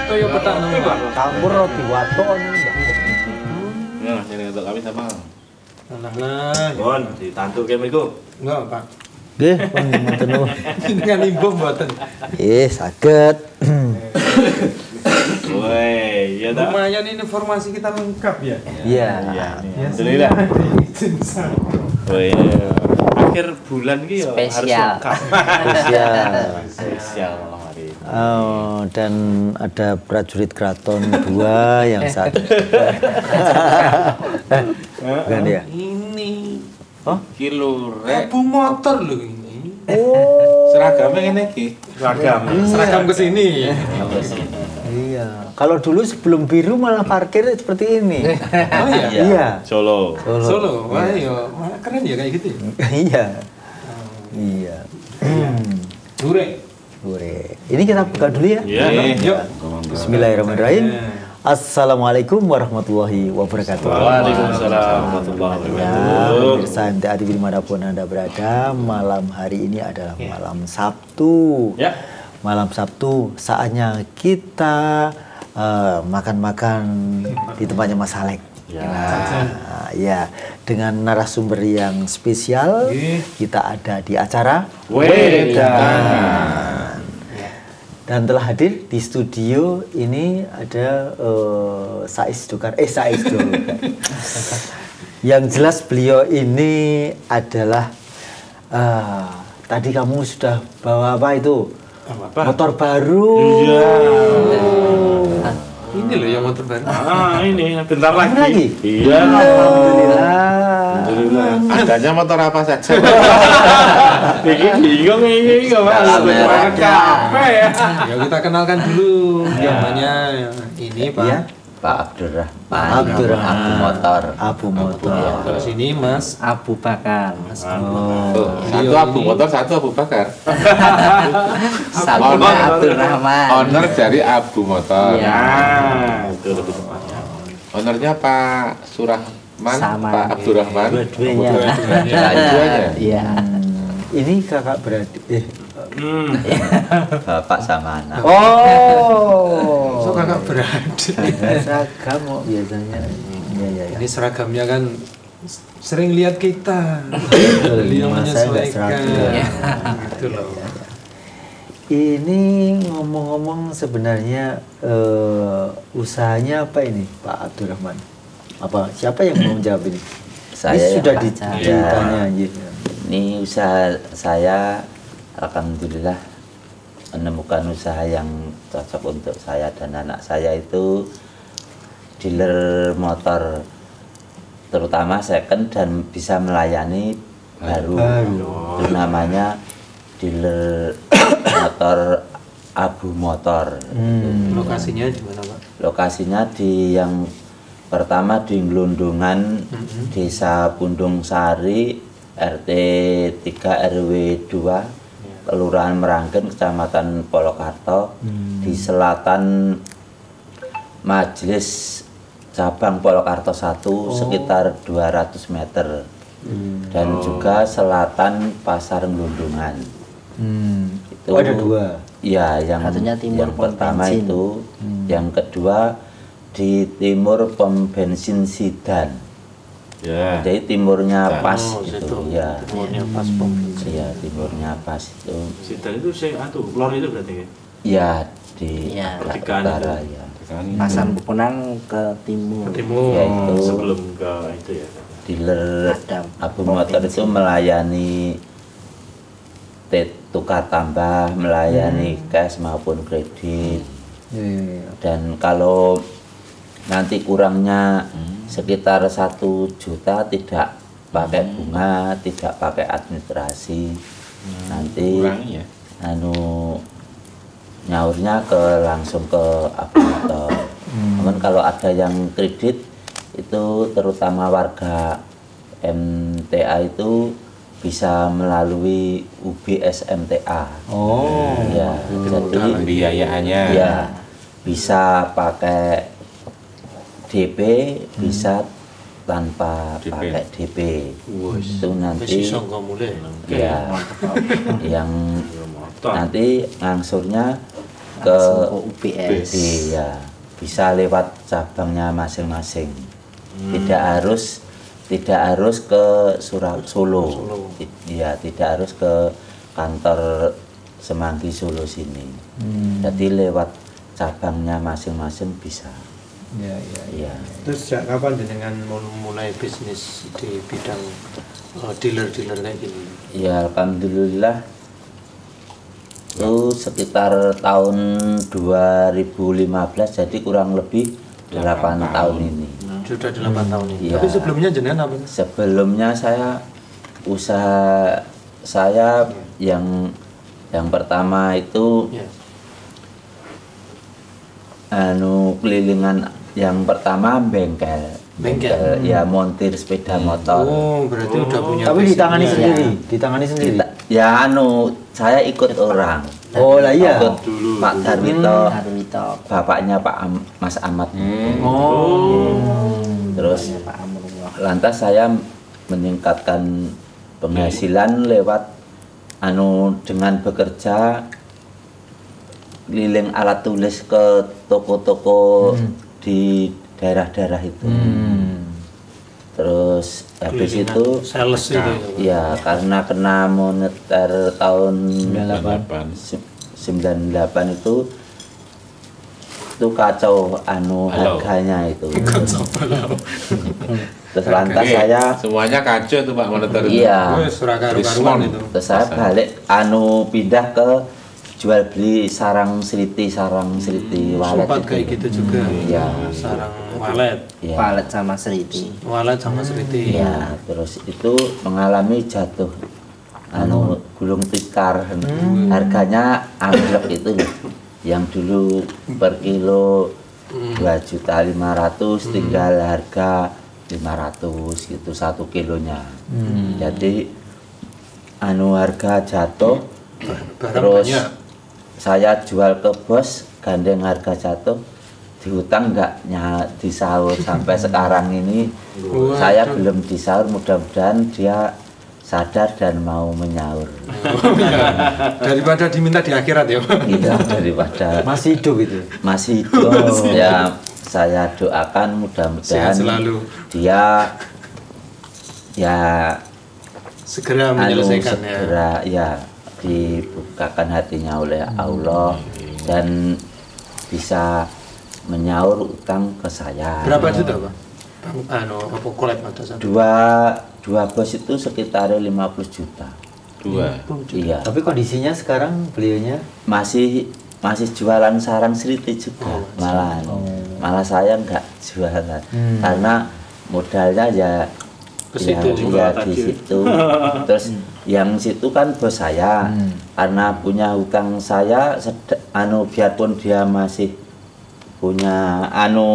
Toyo petak campur roti waton. Ya, sini untuk kami sama. Alah. Bon, ditantu kene iku. Enggak, Pak. Nggih, pun ngoten niku. Dengan imbum mboten. Saged. Woi, ya dah. Lumayan ini informasi kita lengkap ya. Iya. Alhamdulillah. Woi, akhir bulan iki ya harus Spesial. lengkap. Spesial malam hari ini. Oh, dan ada prajurit keraton 2 yang satu. Bukan ya? Ini Oh, Kilo Abu motor loh ini. seragamnya ngene iki. Seragam ke sini. iya. Kalau dulu sebelum biru malah parkir seperti ini. Oh iya. Iya. Solo. Solo. Wah, iya. Wah, keren ya kayak gitu ya. Iya. Iya. Durek. Boleh. Ini kita buka dulu ya. Iya. Yuk. Bismillahirrahmanirrahim. Assalamualaikum warahmatullahi wabarakatuh. Waalaikumsalam warahmatullahi Ya, wabarakatuh. pemirsa MTA TV dimanapun Anda berada, malam hari ini adalah malam Sabtu. Ya. Malam Sabtu, saatnya kita makan-makan di tempatnya Mas Alek. Ya, dengan narasumber yang spesial, kita ada di acara Wedan. dan telah hadir di studio ini ada Saiz Dokar, yang jelas beliau ini adalah tadi kamu sudah bawa apa itu? Motor baru. Iya. Ini loh yang motor baru. Ini bentar lagi. Iya. Alhamdulillah. Adanya motor apa saja. Iki bingung ini enggak Mas. Kafe ya. Ya kita kenalkan dulu namanya ini Pak. Iya. Pak Abdurrahman. Abdurrahman. Abu Motor. Abu Motor. Terus ini Mas Abu Bakar. Satu Abu Motor, satu Abu Bakar. Satunya Abdurrahman. Owner dari Abu Motor. Iya. Itu lebih tepatnya. Ownernya Pak Surahman, Sama. Pak Abdurrahman. Dua-duanya. Dua-duanya. Iya. Ini kakak beradik. Bapak sama anak. Oh. so kakak beradik. Seragam kok biasanya. Iya, iya, iya. Ini seragamnya kan sering lihat kita. Betul, Beliau masa nggak menyesuaikan. seragam. Gitu loh. Ini ngomong-ngomong sebenarnya usahanya apa ini Pak Abdurrahman? Apa siapa yang mau menjawab ini? Saya Ini yang sudah baca. ditanya aja. Ini usaha saya, alhamdulillah menemukan usaha yang cocok untuk saya dan anak saya, itu dealer motor, terutama second dan bisa melayani baru. Itu namanya dealer motor Abu Motor. Lokasinya di mana Pak? Lokasinya di yang pertama di Glundungan, Desa Pundung Sari, RT 3 RW 2, Kelurahan Meranggen, Kecamatan Polokarto, di selatan Majelis Cabang Polokarto 1, sekitar 200 meter. Dan juga selatan Pasar Glundungan. Itu Oh, ada dua. Iya, yang pertama bensin. itu, yang kedua di timur pom bensin Sidan. Ya. Jadi timurnya pas situ. itu, ya. Timurnya pas pom. Iya, timurnya pas itu. Sidan itu saya lor itu berarti ya. Iya, di Iya. Pertigaan utara itu. ya. Pasar Pepunang ke timur. Timur. Yaitu Sebelum ke itu ya. dealer Ada Abu Motor itu melayani tukar tambah, melayani cash maupun kredit. Dan kalau nanti kurangnya sekitar 1 juta, tidak pakai bunga, tidak pakai administrasi. Nanti Kurangi ya. nyaurnya langsung ke Abu Motor. Namun kalau ada yang kredit itu, terutama warga MTA itu bisa melalui UBS MTA. Oh. Ya, jadi Pembiayaannya. ya bisa pakai DP, bisa tanpa DP. pakai DP. Itu nanti Masih songko mulai. ya yang nanti ngangsurnya ke UPS. iya, bisa lewat cabangnya masing-masing. Tidak harus ke Solo. Iya, tidak harus ke kantor Semanggi Solo sini. Jadi lewat cabangnya masing-masing bisa. Iya. Terus sejak kapan dengan mulai bisnis di bidang dealer-dealer kayak gini? Ya alhamdulillah itu sekitar tahun 2015, jadi kurang lebih 8 tahun ini. Sudah 8 tahun ini. Iya. Tapi sebelumnya jenengan apa? Sebelumnya usaha saya yang pertama itu Ya. kelilingan, yang pertama bengkel. Ya montir sepeda motor. Oh, berarti udah punya. Tapi ditangani basicnya. sendiri, ditangani sendiri. Ya saya ikut orang. Oh lah iya. Ikut Pak Darwito, Darwito. bapaknya Mas Ahmad. Oh. Terus Pak Amrullah. lantas saya meningkatkan penghasilan lewat dengan bekerja keliling alat tulis ke toko-toko di daerah-daerah itu. Terus habis itu sales itu. ya karena kena moneter tahun 98 itu kacau harganya itu. Terus lantas saya semuanya kacau tuh Pak moneter itu. iya. Surah karu-karuan itu. Terus saya balik pindah ke jual beli sarang Sriti walet Sempat itu. kayak gitu juga. Iya. Sarang walet. Iya. Walet sama Sriti. Walet sama Sriti. Iya, terus itu mengalami jatuh gulung tikar. Harganya anjlok itu loh. Yang dulu per kilo 2.500.000 tinggal harga 500 gitu 1 kilonya. Jadi harga jatuh. Barang Terus banyak. saya jual ke bos, gandeng harga jatuh, dihutang nggak disaur sampai sekarang ini. Saya belum disaur, mudah-mudahan dia sadar dan mau menyaur. Daripada diminta di akhirat ya. Iya, daripada Masih hidup itu. masih hidup. Ya saya doakan mudah-mudahan Sehat selalu. dia ya Segera menyelesaikan ya. segera ya dibukakan hatinya oleh Allah dan bisa menyaur utang ke saya. Berapa juta, Pak? Apa kolek pada saat itu? Dua bos itu sekitar 50 juta. Iya. Tapi kondisinya sekarang beliaunya Masih jualan sarang Sriti juga. Malah saya nggak jualan karena modalnya ya Ke situ ya di situ. Terus yang situ kan bos saya karena punya hutang saya biarpun dia masih punya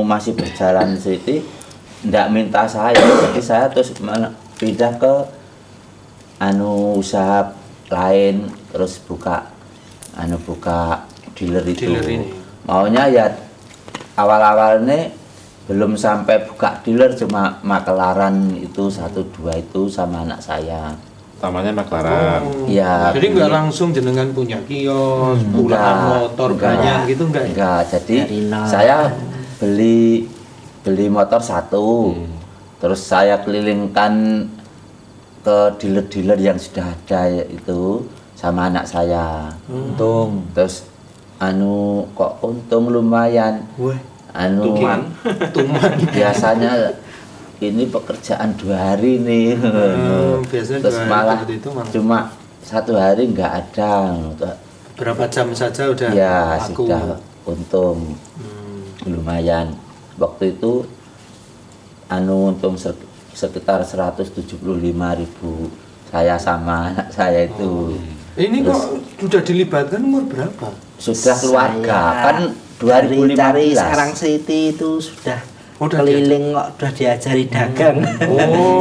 masih berjalan Sriti ndak minta saya, jadi saya terus pindah ke usaha lain, terus buka dealer itu. Dealer ini. Maunya ya awal-awalnya belum sampai buka dealer, cuma makelaran itu 1-2 itu sama anak saya. Utamanya maklaran. Ya, Jadi nggak langsung jenengan punya kios, puluhan motor banyak gitu enggak? Enggak, jadi Dari nol. saya beli motor 1, terus saya kelilingkan ke dealer-dealer yang sudah ada itu sama anak saya. untung. Terus kok untung lumayan. Wah, Tuman. Biasanya ini pekerjaan 2 hari nih. biasanya Terus 2 hari malah seperti itu malah. cuma 1 hari nggak ada. Berapa jam saja udah Ya laku. sudah untung lumayan. Waktu itu untung sekitar 175.000 saya sama anak saya itu. Ini kok sudah dilibatkan umur berapa? Sudah keluarga kan Cari 2015. sarang Sriti itu sudah Udah keliling kok udah diajari dagang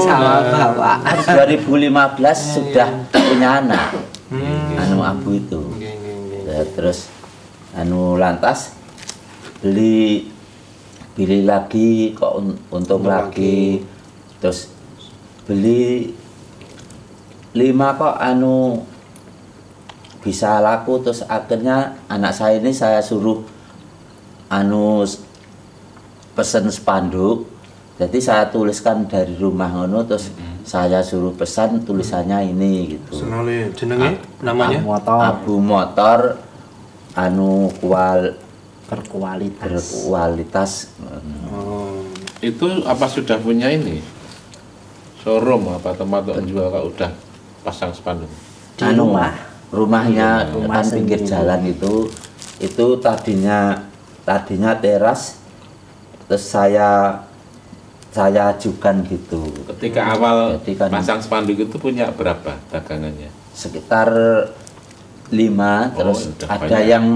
sama bapak. 2015 sudah punya anak. Abu itu. Ya, terus lantas beli lagi kok untung lagi. Terus beli 5 kok bisa laku. Terus akhirnya anak saya ini saya suruh pesen spanduk. Jadi saya tuliskan dari rumah ngono, terus saya suruh pesan tulisannya ini gitu. Senole jenenge namanya Abu Motor berkualitas. Itu apa sudah punya ini? Showroom apa tempat untuk jual kalau udah pasang spanduk? Di rumahnya kan pinggir jalan itu tadinya teras, terus saya ajukan gitu. Ketika awal Kan pasang spanduk itu punya berapa dagangannya? Sekitar 5, terus udah ada banyak. yang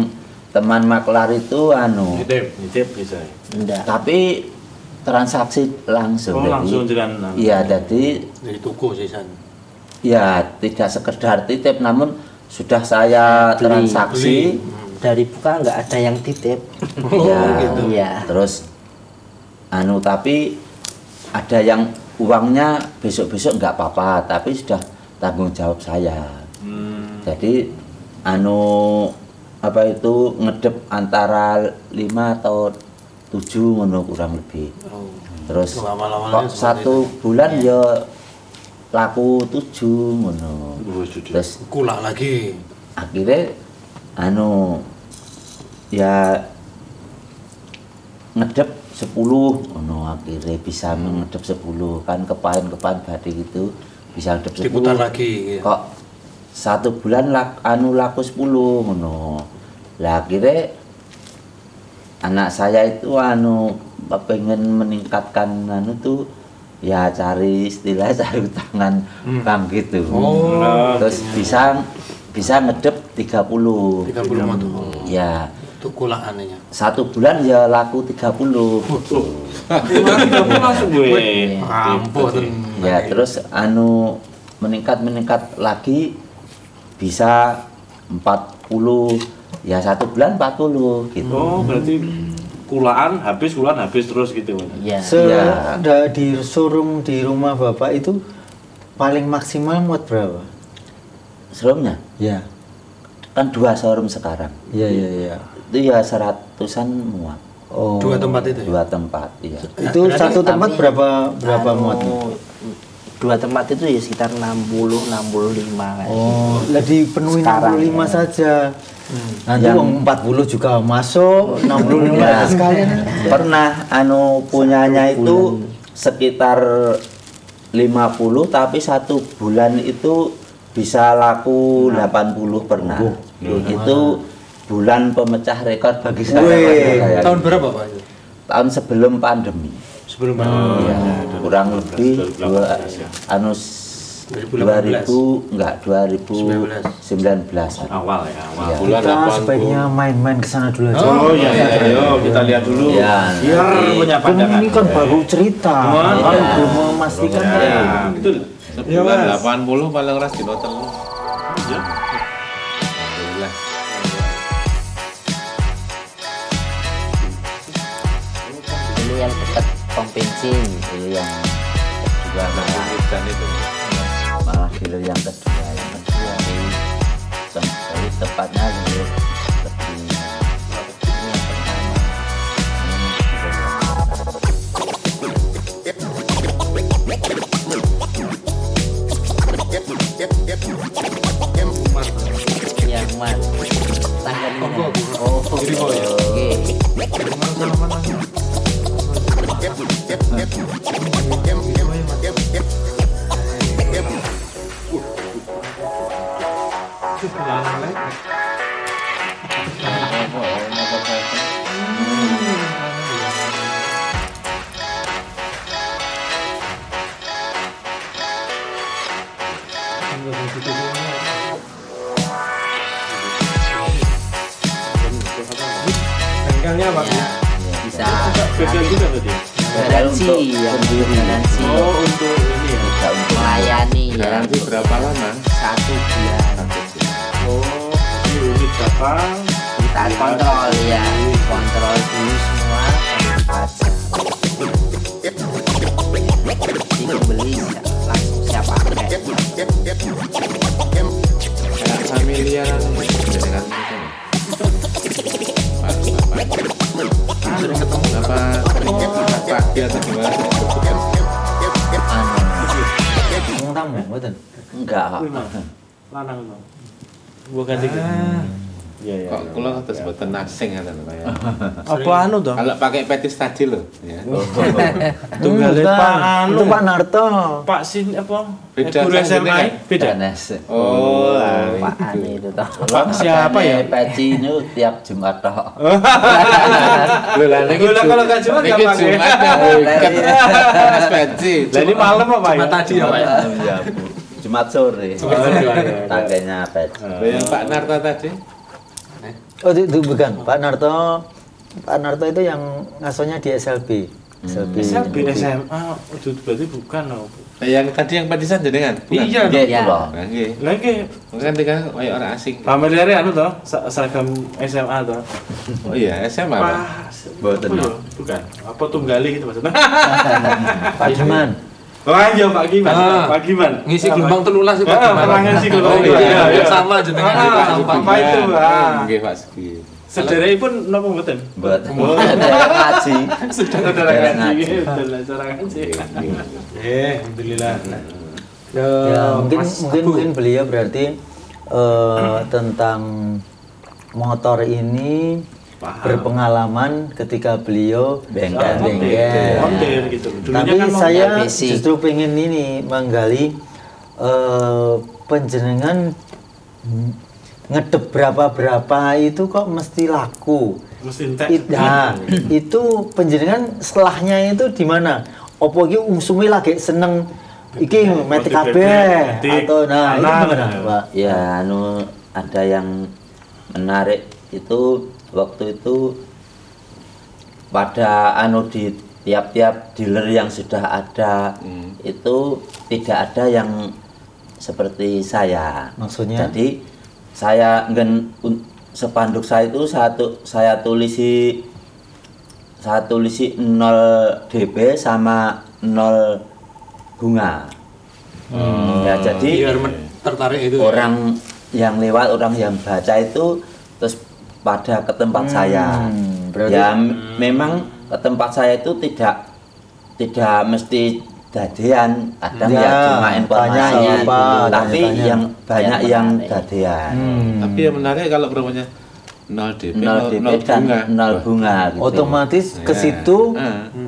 teman maklar itu Nitip bisa. Enggak. tapi transaksi langsung. Langsung dengan Iya, jadi dari toko sisan. ya tidak sekedar titip, namun sudah saya Beli. transaksi. Dari buka nggak ada yang titip. Ya, gitu. Iya. terus tapi ada yang uangnya besok-besok nggak apa-apa, tapi sudah tanggung jawab saya. Jadi ngedep antara 5 atau 7 ngono kurang lebih. Terus Awal-awalnya kok 1 bulan ya laku 7 ngono. Terus kulak lagi. akhirnya ya ngedep 10 akhirnya bisa mengedep 10 kan kepain batik itu bisa ngedep 10 Diputar lagi. kok 1 bulan laku 10 lah akhirnya anak saya itu pengen meningkatkan tuh ya cari utangan bank gitu. Terus bisa ngedep 30 matu. ya Itu kulak anehnya. 1 bulan ya laku 30. langsung gue. Ampun. Ya terus meningkat lagi bisa 40 ya 1 bulan 40 gitu. Oh, berarti kulaan habis terus gitu. Iya. Di showroom di rumah Bapak itu paling maksimal muat berapa? Showroomnya Ya. kan 2 showroom sekarang. Iya. Itu ya 100-an muat. Oh. 2 tempat itu ya? 2 tempat, iya. Itu satu tempat berapa muatnya? 2 tempat itu ya sekitar 60-65 kan. Oh, lah dipenuhi Sekarang, 65 ya. saja. Nanti Yang- uang 40 juga masuk, 65 Ya, sekalian. pernah punyanya itu sekitar 50, tapi 1 bulan itu bisa laku 80 pernah. Itu bulan pemecah rekor bagi saya. Wih, Tahun berapa Pak? itu? Tahun sebelum pandemi. Sebelum pandemi. Ya, kurang lebih 2019-an. Awal ya, awal. Iya. Bulan Kita 80. sebaiknya main-main ke sana dulu aja. Oh iya, ayo kita lihat dulu. Ya, Biar nanti- punya Kan pandangan. ini kan baru cerita. Wah, Kalau iya. belum memastikan Ya, kan. betul. Sebulan 80 paling ras di hotel. Ya. Alhamdulillah. Dulu yang dekat pom bensin. Itu yang kedua malah itu. dealer yang kedua ini jadi tepatnya lebih ini yang pertama. Yang mat. Tangannya. Oh, jadi kok ya. Oke. Bengkelnya Pak. Ya, bisa. Beda juga tadi. Garansi ya. Garansi. Oh, untuk ini ya. Tidak untuk Melayani ya. Garansi berapa lama? 1 bulan. Oh, ini unit datang. Kita kontrol ya. Kontrol dulu semua baru dipajang. Jadi beli langsung siap pakai. Kayak familiar. lagi atau gimana? Ngomong tamu, mboten. Enggak. Kuwi mah. Lanang to. Gua ganti. Iya, iya. Kok kula terus mboten asing ngoten kaya. Apa anu to? Kalau pakai petis tadi loh, ya. Tunggale Pak anu. Itu Pak Narto. Pak Sin apa? Beda Guru kan, SMA kan? beda. Ganes. Oh, Pak Ani itu toh. Pak siapa ya? Peci ini tiap Jumat tok. Lho lah niki Lho, kalau nggak Jumat nggak pakai. Jumat ikat Mas Peci. Lah ini malam apa ya? Jumat tadi ya Pak ya? Iya, Bu. Jumat sore. Tanggalnya peci. Yang Pak Narto tadi? Oh itu bukan Pak Narto. Pak Narto itu yang ngasuhnya di SLB. SLB SMA itu berarti bukan loh. Yang tadi yang petisan jenengan? Bukan? Iya. Nggih, Iya. kula. Nah, nggih. Lagi Kan tiga kayak orang asing. familiar anu toh seragam SMA toh. Oh iya, SMA Pak. Mboten. Apa ya? Bukan. Apa tunggali gitu maksudnya? Pak Diman. Oh iya Pak Giman. Pak Giman. Ngisi gelombang 13 sih Pak. Pernah ngisi gelombang. Oh iya, Iya. sama jenengan Ah, sama Pak itu. Nggih Pak Sugi. Sederek pun napa mboten? Mboten. Ngaji. Saudara Derek ngaji. ngaji. Dalam cara ngaji. Alhamdulillah. Ya, mungkin beliau berarti tentang motor ini berpengalaman ketika beliau bengkel. Konten gitu. Tapi Dulunya kan saya basic. justru pengen ini menggali penjenengan ngedep berapa itu kok mesti laku. mesti entek. Nah, itu penjenengan setelahnya itu di mana? Opo iki usumi lagi seneng iki metik kabeh atau nah itu gimana, Pak? Ya, ada yang menarik itu waktu itu pada di tiap-tiap dealer yang sudah ada itu tidak ada yang seperti saya. Maksudnya? Jadi saya sepanduk saya itu saya tulisi 0 DP sama 0 bunga. Ya, jadi Biar tertarik itu. orang yang lewat, orang yang baca itu terus pada ke tempat saya. berarti- Ya memang ke tempat saya itu tidak mesti dadean, kadang Ya, ya cuma informasi, tanya apa, tapi tanya-tanya. yang banyak yang Tanya-tanya. dadean. Tapi yang menarik kalau berapanya 0 DP, 0 DP 0 dan bunga. 0 bunga gitu. Otomatis ke situ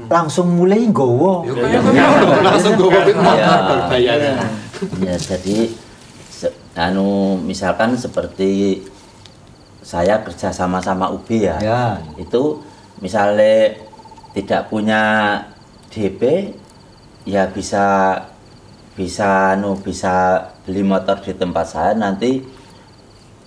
langsung mulai nggowo. Langsung gue covid motor bayar. Ya, jadi misalkan seperti saya kerja sama UB ya. Ya. Itu misalnya tidak punya DP ya bisa beli motor di tempat saya, nanti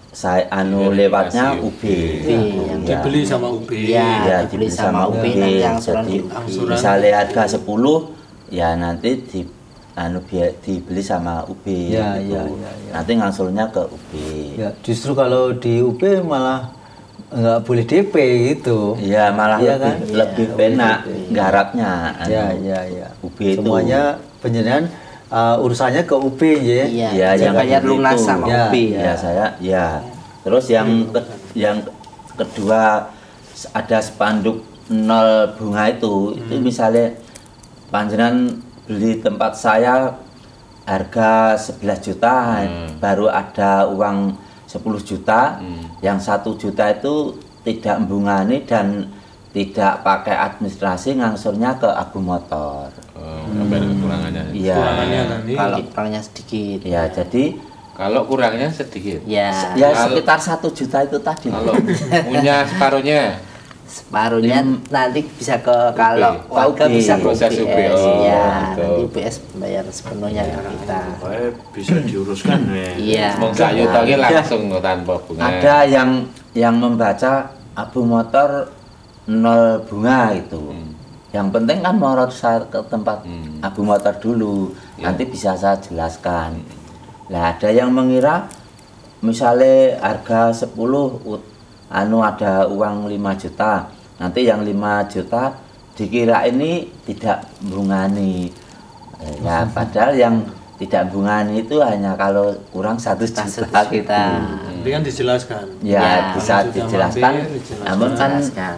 saya lewatnya UB. Ya. Dibeli sama UB. Iya. Ya, dibeli dibeli sama sama UB, UB. nanti angsuran Jadi di UB. Angsuran. misalnya harga 10 ya nanti dibeli sama UB Ya, gitu. ya, ya, ya. Nanti ngangsulnya ke UB. Ya, justru kalau di UB malah nggak boleh DP gitu. Iya, malah Iya lebih kan? lebih penak garapnya Ya, ya. UB itu. Semuanya penjenengan urusannya ke UB ya. Iya. Ya, yang bayar itu. lunas sama Ya, UB. Ya, saya ya. Terus yang kedua ada spanduk 0 bunga itu misalnya panjenengan beli tempat saya harga 11 juta, baru ada uang 10 juta, yang 1 juta itu tidak bungani dan tidak pakai administrasi, ngangsurnya ke Abu Motor. Bayar kekurangannya. Iya. Kurangannya nanti. Kalau kurangnya sedikit. Ya, jadi Kalau kurangnya sedikit. Ya. ya Kalau- sekitar 1 juta itu tadi. Kalau punya separuhnya. Separuhnya nanti bisa ke kalau warga UB. bisa ke Proses UBS. UB. Oh, Ya, gitu. nanti UBS bayar sepenuhnya ke kita. Supaya bisa diuruskan ya. Iya. Mau gak yutangi langsung tanpa bunga. Ada yang membaca Abu Motor 0 bunga gitu. Yang penting kan mau saya ke tempat Abu Motor dulu, nanti bisa saya jelaskan. Nah, ada yang mengira misalnya harga 10 ada uang 5 juta, nanti yang 5 juta dikira ini tidak bungani. Ya, padahal yang tidak bungani itu hanya kalau kurang 1 juta gitu. Nanti kan dijelaskan. Ya, Ya, bisa sudah dijelaskan, mampir, dijelaskan. namun kan Dijelaskan.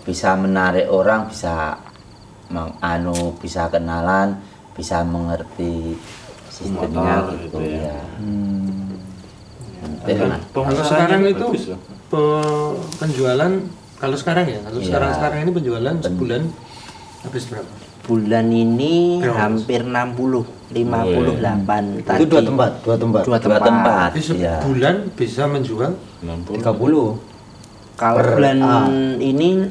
bisa menarik orang, bisa bisa kenalan, bisa mengerti sistemnya Motor, gitu gitu ya. ya. Kalau sekarang itu bagus loh. penjualan kalau sekarang ya, kalau Iya. sekarang ini penjualan sebulan habis berapa? Bulan ini Berapa? hampir 60, 58 tadi. Itu dua tempat. Dua Dua tempat. tempat. Jadi Iya. sebulan bisa menjual 60. 30. Kalau Per bulan A. ini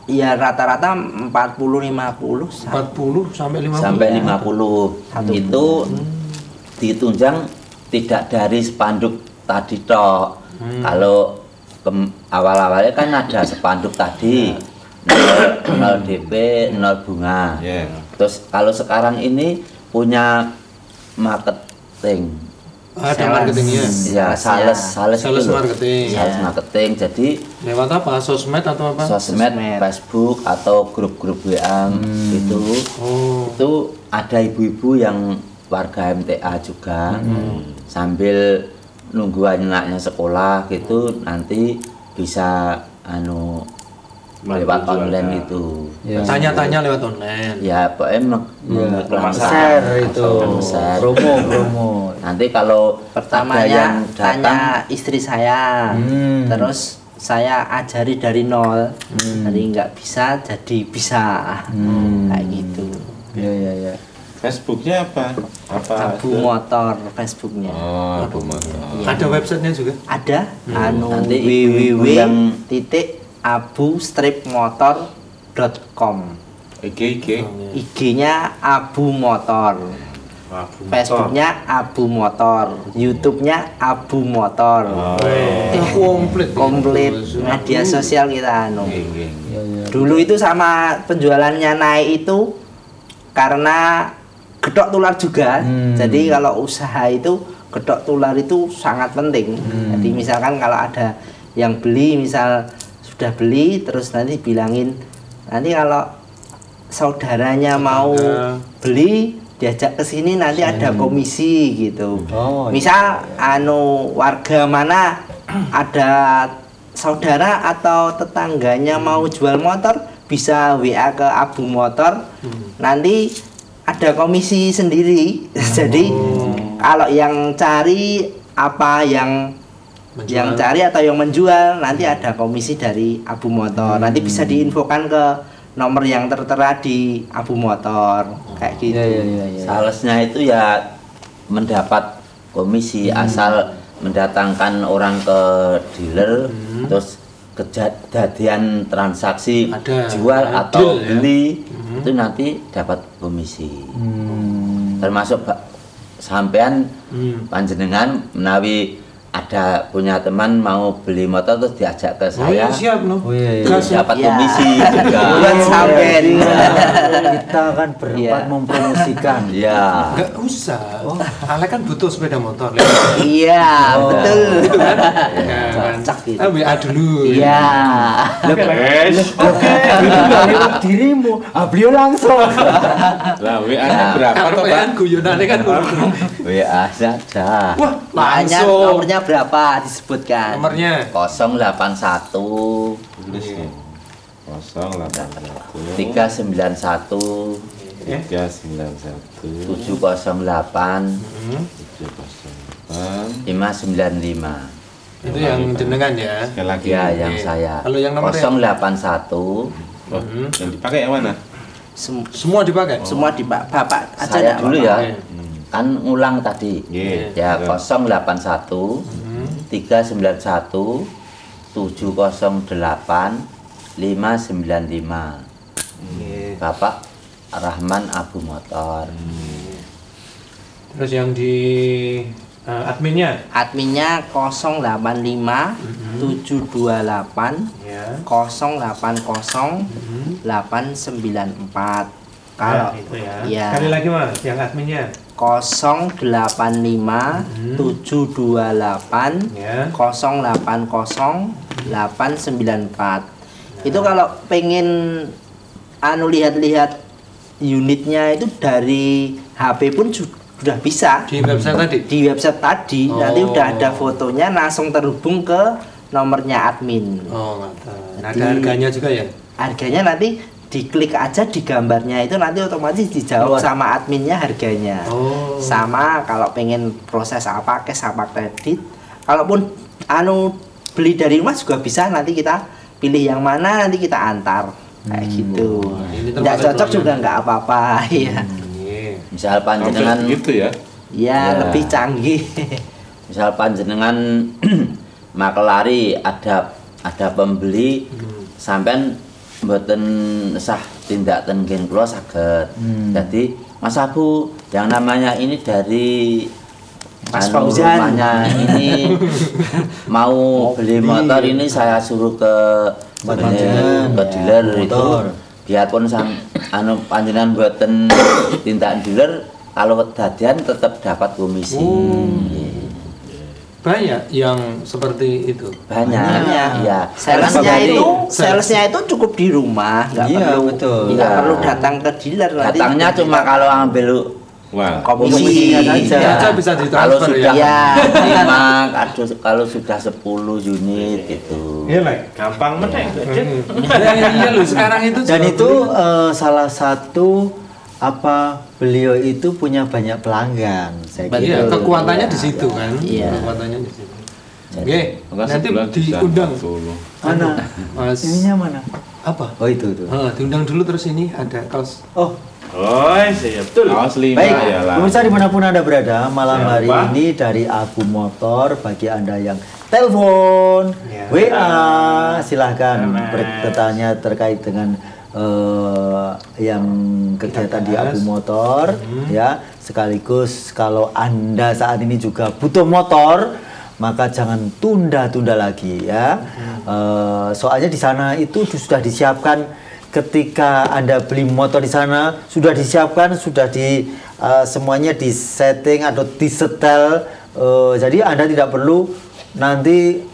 ya rata-rata 40 50 40 sampai 50. Sampai 50. Itu ditunjang tidak dari spanduk tadi tok. Kalau awal-awalnya kan ada spanduk tadi 0 DP 0 bunga. Ya. Terus kalau sekarang ini punya marketing. Ada Sales. marketingnya. Ya, sales Sales itu loh. marketing. Sales marketing. Jadi Lewat apa? Sosmed atau apa? sosmed, Sosmed. Facebook atau grup-grup WA itu Oh. itu ada ibu-ibu yang warga MTA juga sambil nunggu anaknya sekolah gitu nanti bisa lewat Bantu online jualan. itu Ya. Tanya-tanya lewat online. ya pokoknya mengiklankan, Share itu. share. Promo. nanti kalau ada yang Pertamanya datang tanya istri saya, terus saya ajari dari nol, dari nggak bisa jadi bisa, kayak gitu. Ya. Facebooknya apa? Abu Motor Facebooknya Oh, Abu Motor. Ada websitenya juga. ada, Nanti ibu-ibu yang- www.abustripmotor.com. IG. IG-nya Abu Motor, Abu Motor. Facebooknya Abu Motor, YouTube-nya Abu Motor. Komplit media sosial kita Dulu itu sama penjualannya naik itu karena gedok tular juga. Jadi kalau usaha itu gedok tular itu sangat penting. Jadi misalkan kalau ada yang beli, misal sudah beli terus nanti bilangin, nanti kalau saudaranya mau beli diajak ke sini nanti ada komisi gitu. Oh, Misal warga mana ada saudara atau tetangganya mau jual motor bisa WA ke Abu Motor. Nanti ada komisi sendiri. Jadi kalau yang cari apa yang cari atau yang menjual nanti ada komisi dari Abu Motor. Nanti bisa diinfokan ke nomor yang tertera di Abu Motor kayak gitu. Ya. salesnya itu ya mendapat komisi asal mendatangkan orang ke dealer terus kejadian transaksi Ada jual deal atau ya. beli itu nanti dapat komisi termasuk sampean panjenengan menawi ada punya teman mau beli motor terus diajak ke Oh iya, saya siap loh. Oh iya. Gas ya. dapat Iya. komisi juga Buat sampean. Kita kan berempat Iya. mempromosikan. ya Enggak usah. Alek kan butuh sepeda motor. Iya, betul. Cocok gitu. WA dulu. Iya. Oke, itu nggak lewat dirimu. Beliau langsung. Lah WA-nya berapa Kalau toh, WA Pak? guyonannya kan WA saja wah Makanya langsung. nomornya berapa disebutkan? Nomornya 081 Tulis nih. 081 391 391 708 708. 595 itu yang jenengan ya. Sekali lagi. ya yang Oke. saya Kalau yang nomornya? 081 Oh, yang dipakai yang mana? Semua dipakai. Semua di Bapak aja saya nggak dulu apa-apa. ya kan ngulang tadi Iya. ya 081 391 708 595 Bapak Rahman Abu Motor Terus yang di adminnya Adminnya 085 728 ya. 080 894. Kalau itu ya. ya. Sekali lagi Mas, yang adminnya 085 728 ya. 080 894. Itu kalau pengen lihat-lihat unitnya itu dari HP pun sudah bisa. Di website tadi. Di website tadi nanti udah ada fotonya, langsung terhubung ke nomornya admin. Oh, mantap. Ada Jadi- harganya juga ya? Harganya nanti diklik aja di gambarnya itu nanti otomatis dijawab sama adminnya harganya. Sama kalau pengen proses apa cash apa kredit, kalaupun beli dari rumah juga bisa, nanti kita pilih yang mana nanti kita antar kayak gitu. Nggak cocok juga nggak apa-apa ya. Misal panjenengan gitu ya. Ya, lebih canggih. Misal panjenengan makelari ada pembeli sampean mboten sah tindak ten ngen kula saged. Jadi Mas Abu yang namanya ini dari Mas Fauzan rumahnya ini mau beli motor ini saya suruh ke dealer itu biarpun panjenengan mboten tindak dealer kalau dadian tetap dapat komisi. Banyak yang seperti itu. Banyak. Ya. Salesnya itu cukup di rumah, nggak perlu datang ke dealer. Datangnya cuma kalau ambil komisinya saja bisa kalau ditransfer sudah ya. 5, kalau sudah 10 unit gitu. Iya, gampang meneh. Iya loh, sekarang itu Dan itu salah satu beliau itu punya banyak pelanggan. Saya iya, kira. kekuatannya di situ kan. Iya. Kekuatannya di situ. Oke, nanti sebulan bisa diundang. 40. Mana? Mas. Ininya mana? Apa? Oh itu. Diundang dulu terus ini ada kaos. Oh, Siap. Betul. Kaos 5 baik. ya lah. Pemirsa dimanapun Anda berada, malam hari Siapa? ini dari Abu Motor, bagi Anda yang telepon, WA, silahkan bertanya terkait dengan yang kegiatan di Abu Motor, ya. Sekaligus kalau Anda saat ini juga butuh motor, maka jangan tunda-tunda lagi ya. Soalnya di sana itu sudah disiapkan. Ketika Anda beli motor di sana sudah disiapkan, sudah semuanya disetting atau disetel, jadi Anda tidak perlu nanti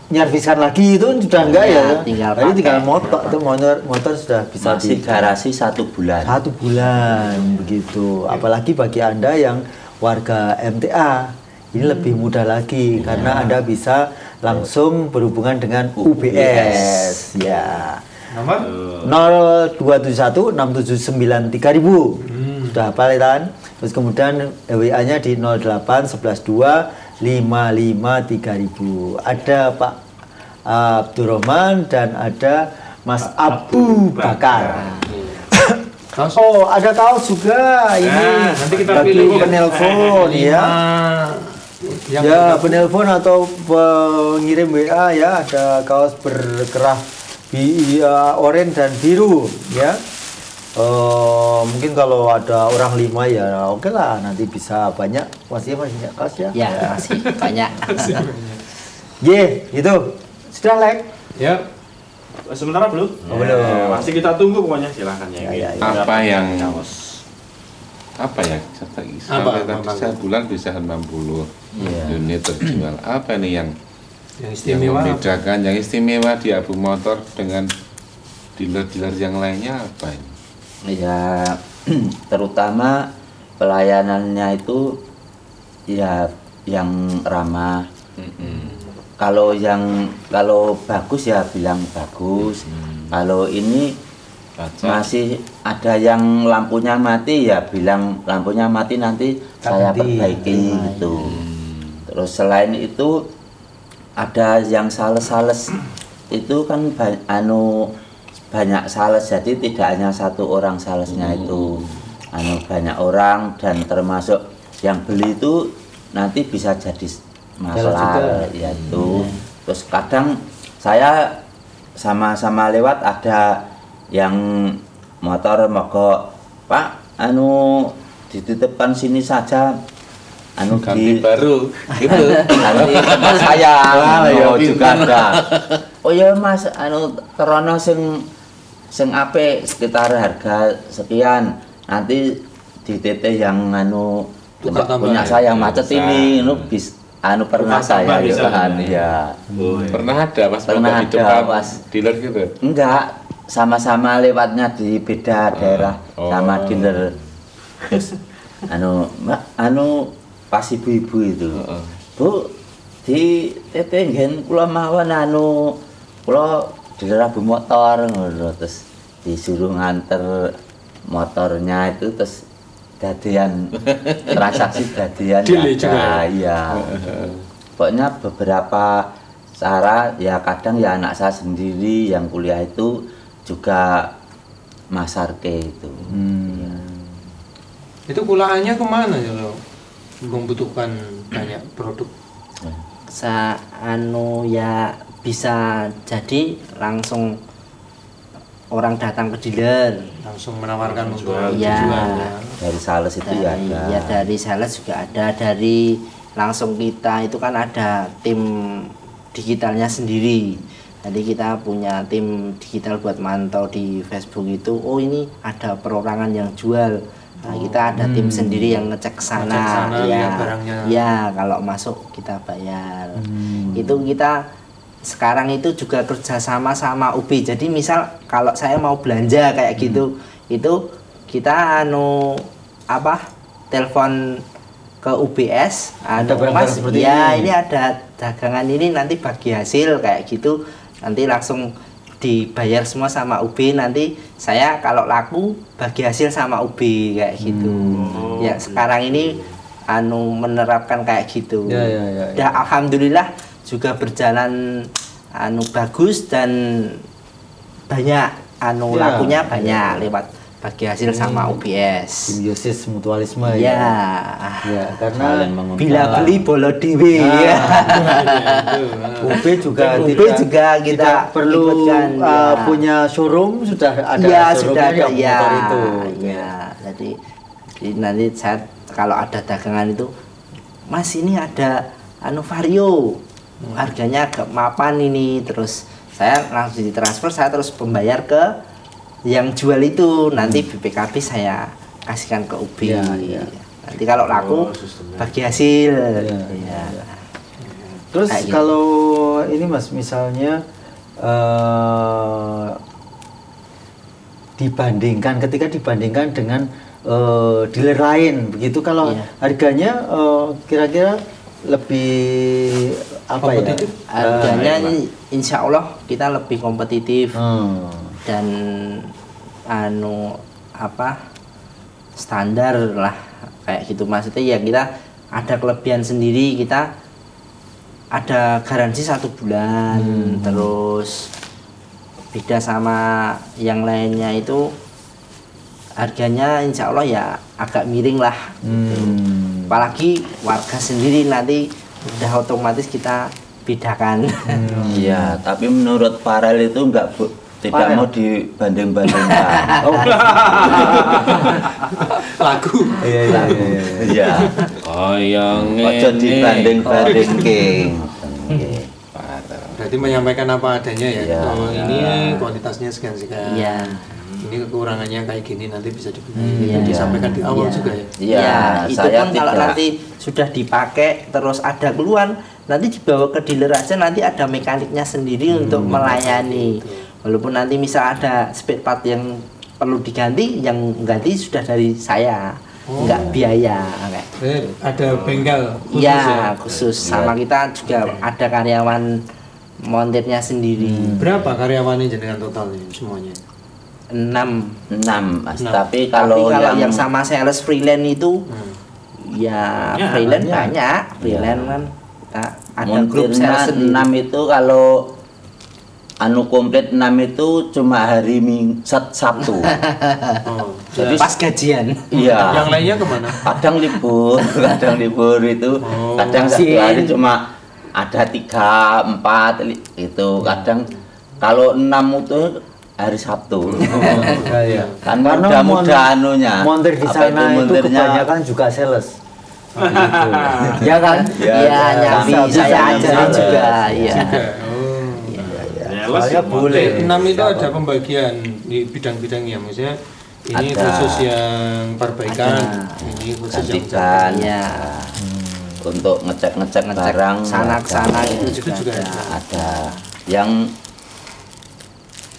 nyerviskan lagi, itu sudah enggak ya. Tinggal motor itu motor sudah bisa Masih garasi 1 bulan. 1 bulan begitu. Apalagi bagi Anda yang warga MTA, ini lebih mudah lagi karena Anda bisa langsung berhubungan dengan UBS ya. Nomor 0271 679 3000. Sudah hafal ya kan? Terus kemudian WA-nya di 08 11 2 55 3000. Ada Pak Abdurrahman dan ada Mas Abu Bakar. kaos. Oh, ada kaos juga ini. Nanti kita bagi pilih penelpon ya. Ya, penelpon atau pengirim WA ya, ada kaos berkerah oranye dan biru ya. Mungkin kalau ada orang 5 ya oke lah, nanti bisa banyak, masih banyak kaos ya. Ya, masih banyak. Itu sudah like. Ya. Sementara belum? Belum. Masih kita tunggu pokoknya, silakan ya. Apa yang kaos? Apa ya? Sampai tadi 1 bulan bisa 60 unit terjual. Apa nih yang istimewa? Membedakan yang istimewa di Abu Motor dengan dealer-dealer yang lainnya apa ini? Ya, terutama pelayanannya itu ya yang ramah. Kalau bagus ya bilang bagus. Kalau ini masih ada yang lampunya mati ya bilang lampunya mati, nanti saya perbaiki gitu. Terus selain itu ada yang sales-sales itu kan banyak sales, jadi tidak hanya 1 orang salesnya itu, banyak orang, dan termasuk yang beli itu nanti bisa jadi masalah yaitu. Terus kadang saya sama-sama lewat ada yang motor mogok, Pak, dititipkan sini saja, ganti baru gitu, ganti tempat saya. Juga ada. Oh ya Mas, karena sing apik sekitar harga sekian, nanti di TT yang punya saya yang macet ini, pernah saya pernah ada pas pernah di depan pas dealer gitu. Enggak, sama-sama lewatnya di beda daerah sama dealer. Terus Mbak, pas ibu-ibu itu, Bu, di TT ngen kula mawon kula dealer Abu Motor ngono. Terus disuruh nganter motornya itu terus dadian transaksi dadian Deal ada, juga iya. Pokoknya beberapa cara ya kadang ya anak saya sendiri yang kuliah itu juga masarke itu. Ya. Itu kuliahnya kemana ya lo? Membutuhkan banyak produk. Ya bisa jadi langsung orang datang ke dealer, Langsung menawarkan untuk Iya. dijual ya. Dari sales itu ya ada. Ya dari sales juga ada, dari langsung kita itu kan ada tim digitalnya sendiri. Jadi kita punya tim digital buat mantau di Facebook itu, oh ini ada perorangan yang jual. Nah, kita ada tim sendiri yang ngecek Ngecek sana, sana, ya, lihat barangnya. ya kalau masuk kita bayar. Itu kita sekarang itu juga kerjasama sama UB. Jadi misal kalau saya mau belanja kayak gitu, itu kita telepon ke UBS, Ada barang-barang Mas, seperti ya ini. ini ada dagangan ini nanti bagi hasil kayak gitu, nanti langsung dibayar semua sama UB, nanti saya kalau laku bagi hasil sama UB kayak gitu. Ya sekarang ini menerapkan kayak gitu. Ya. Dan alhamdulillah juga berjalan bagus dan banyak lakunya banyak lewat bagi hasil sama UBS. Simbiosis mutualisme Ya. Ya, karena Saling menguntungkan. Bila beli bolo dewe ya. UB juga UB tidak, juga kita tidak perlu ikutkan, ya. punya showroom, sudah ada Iya, showroomnya sudah ada yang ya. motor itu. Ya, jadi nanti saya kalau ada dagangan itu, Mas ini ada Vario. Harganya agak mapan ini, terus saya langsung ditransfer, saya terus membayar ke yang jual itu, nanti BPKB saya kasihkan ke UB. Ya, ya. Nanti kalau laku bagi hasil. Ya. Terus Kayak gitu. kalau ini Mas, misalnya ketika dibandingkan dengan dealer lain, begitu kalau Iya. harganya kira-kira lebih apa ya? Kompetitif? Harganya insya Allah kita lebih kompetitif. Dan standar lah kayak gitu, maksudnya ya kita ada kelebihan sendiri, kita ada garansi 1 bulan. Terus beda sama yang lainnya itu harganya insya Allah ya agak miring lah gitu. Apalagi warga sendiri nanti udah otomatis kita bedakan. Iya, tapi menurut Farel itu tidak Farel. mau dibanding-bandingkan. Lagu. Iya. Iya. Koyong Ojo dibanding-bandingke. Berarti menyampaikan apa adanya ya. Iya. Oh, ini kualitasnya sekian-sekian. Iya. Ini kekurangannya kayak gini, nanti bisa dibenahi. Iya. Itu disampaikan di awal Iya. juga ya. Iya, Ya, itu saya pun kalau tidak. nanti sudah dipakai terus ada keluhan, nanti dibawa ke dealer aja, nanti ada mekaniknya sendiri untuk melayani. Walaupun nanti misal ada spare part yang perlu diganti, yang ganti sudah dari saya, nggak biaya. Kayak. Ada bengkel khusus Iya, ya. khusus. Sama kita juga ada karyawan montirnya sendiri. Berapa karyawannya jenengan total ini semuanya? 6. 6 Mas. Nah, Tapi Tapi kalau yang sama sales freelance itu ya freelance banyak. Freelance kan kita ada grup montirnya sales sendiri. 6 itu kalau komplit 6 itu cuma hari Sabtu. Oh, Jadi Pas gajian. iya. yang lainnya kemana? Kadang libur, itu. Kadang satu Vaksin. hari cuma ada 3, 4 itu. Kadang kalau 6 itu hari Sabtu. Iya. Kan Karena mudah-mudah anunya. montir di Apa sana itu montirnya? kebanyakan juga sales. Gitu. Ya kan? Iya, nyambi bisa, saya bisa, ajarin bisa. juga. Iya. Juga. Oh. Soalnya boleh. 6 itu ada pembagian di bidang-bidangnya, maksudnya ini Ada. khusus yang perbaikan, ini khusus yang Gantikan. Iya. Untuk ngecek barang Sana ke sana ada. itu juga juga ada. Ada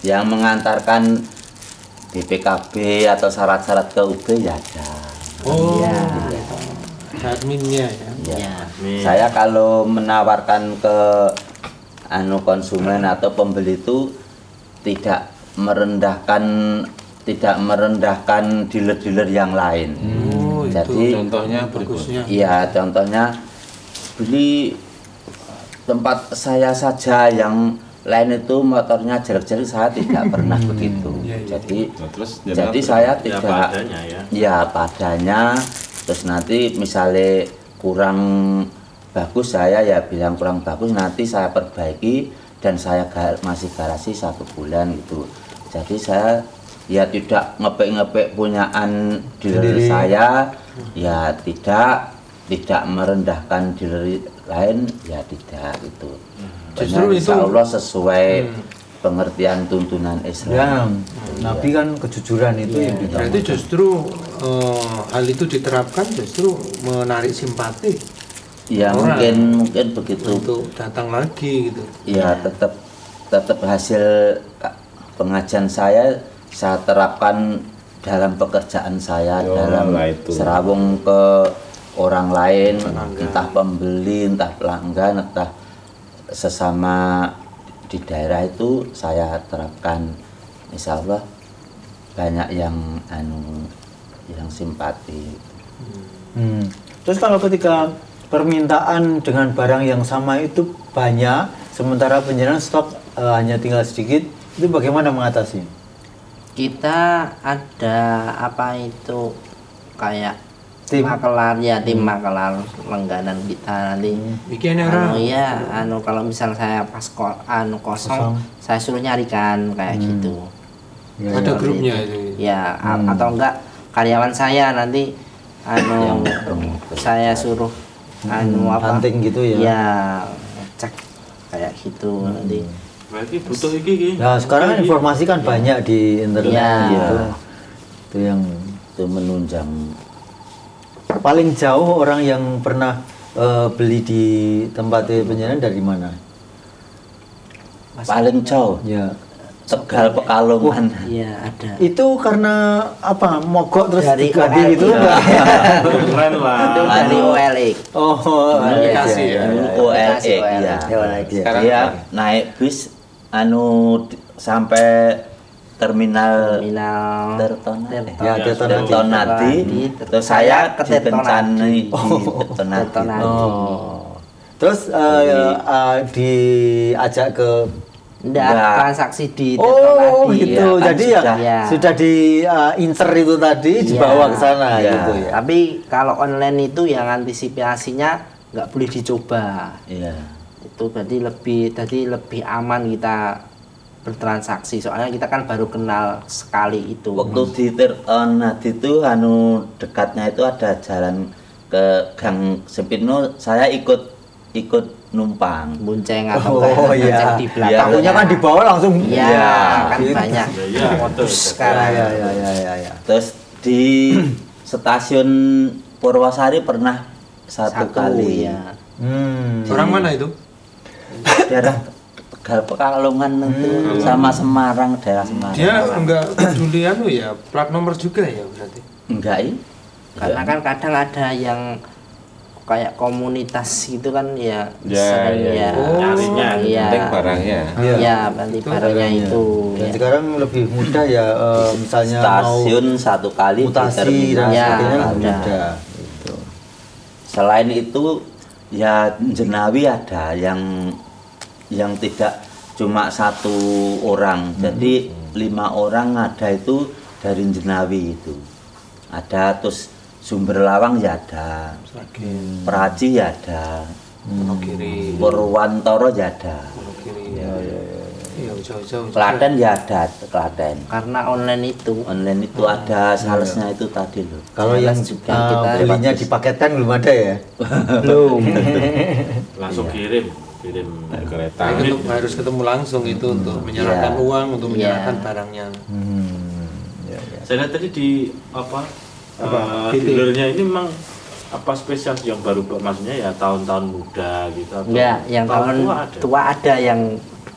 yang mengantarkan BPKB atau syarat-syarat ke UB ya ada. Oh, Iya. adminnya ya. Iya. Saya kalau menawarkan ke konsumen atau pembeli itu tidak merendahkan dealer-dealer yang lain. Jadi contohnya bagusnya. Iya, contohnya beli tempat saya saja, yang lain itu motornya jelek-jelek, saya tidak pernah begitu. Jadi Nah, terus jadi saya tidak padanya ya. ya padanya. Terus nanti misalnya kurang bagus, saya ya bilang kurang bagus, nanti saya perbaiki dan saya masih garasi 1 bulan gitu. Jadi saya ya tidak ngepek-ngepek punyaan dealer saya, ya tidak merendahkan dealer lain, ya tidak gitu. Justru Insya itu- Allah sesuai pengertian tuntunan Islam. Ya, Nabi kan kejujuran itu yang Berarti justru hal itu diterapkan justru menarik simpati Ya orang mungkin begitu. untuk datang lagi gitu. Ya tetap hasil pengajian saya terapkan dalam pekerjaan saya, dalam serawung ke orang lain, entah pembeli, entah pelanggan, entah sesama di daerah itu saya terapkan. Insya Allah banyak yang simpati. Terus kalau ketika permintaan dengan barang yang sama itu banyak, sementara penjualan stok hanya tinggal sedikit, itu bagaimana mengatasi? Kita ada apa itu kayak Tim. makelar ya, tim makelar langganan kita nanti. Bikin orang Kalau misal saya pas kosong, Kosong. saya suruh nyarikan kayak gitu. Ya, ada ya. grupnya itu. Ya, atau enggak karyawan saya nanti saya suruh hunting gitu ya. Ya, cek kayak gitu nanti. Berarti butuh iki. Nah sekarang kan informasi kan banyak di internet Ya. gitu. Itu yang Itu menunjang. paling jauh orang yang pernah beli di tempat penjualan dari mana? Paling jauh Ya. Tegal Pekalongan. Iya, ada. Itu karena apa? Mogok terus Dari diganti OLX. gitu? Keren lah. Itu dari OLX. Oh, Aplikasi ya. OLX ya. Sekarang Dia naik bis sampai terminal Tirtonadi. Ya, Tirtonadi. Terus saya ke dikencani di Tirtonadi. Tirtonadi. Oh. Terus diajak ke Enggak, Enggak. transaksi di Oh Tirtonadi. gitu. Iya, kan Jadi sudah. sudah diincer itu tadi dibawa ke sana Iya. gitu ya. Tapi kalau online itu yang antisipasinya nggak boleh dicoba. Iya. Itu tadi lebih aman kita bertransaksi. Soalnya kita kan baru kenal sekali itu. Waktu di Tirtonadi itu dekatnya itu ada jalan ke Gang Sepino, saya ikut numpang. Bonceng atau Oh kayak iya. bonceng di belakang. Takunya kan dibawa langsung. Iya, kan Gitu. banyak. Iya, Modus Ya, sekarang. ya. Terus di stasiun Purwosari pernah satu kali. ya. Orang mana itu? Daerah Tegal Pekalongan itu sama Semarang, daerah Semarang. Dia enggak peduli ya, plat nomor juga ya berarti. Enggak ya? Karena kan kadang ada yang kayak komunitas gitu kan ya, sering iya. Nyarinya, iya. Penting barangnya. Iya, nanti Itu barangnya Iya. itu. Dan ya. sekarang lebih mudah ya misalnya Stasiun satu kali mau di mutasi dan terminal. Ya, sebagainya lebih ada. mudah. Gitu. Selain itu ya Jenawi ada yang tidak cuma satu orang, jadi 5 orang ada itu dari Jenawi itu. Ada terus Sumber Lawang ya ada, Peraci ya ada, Wonogiri. Purwantoro ya ada, Wonogiri. Iya, jauh-jauh. Klaten ya ada, Klaten. Karena online itu Online itu ada salesnya itu tadi loh. Kalau yang juga kita belinya dipaketkan belum ada ya? belum. Langsung kirim kereta. Harus ketemu langsung itu untuk menyerahkan Iya. uang, untuk menyerahkan Iya. barangnya. Saya lihat tadi di PT. dealernya ini memang apa spesial yang baru, maksudnya ya tahun-tahun muda gitu atau Enggak, yang tahun ada? tua ada, yang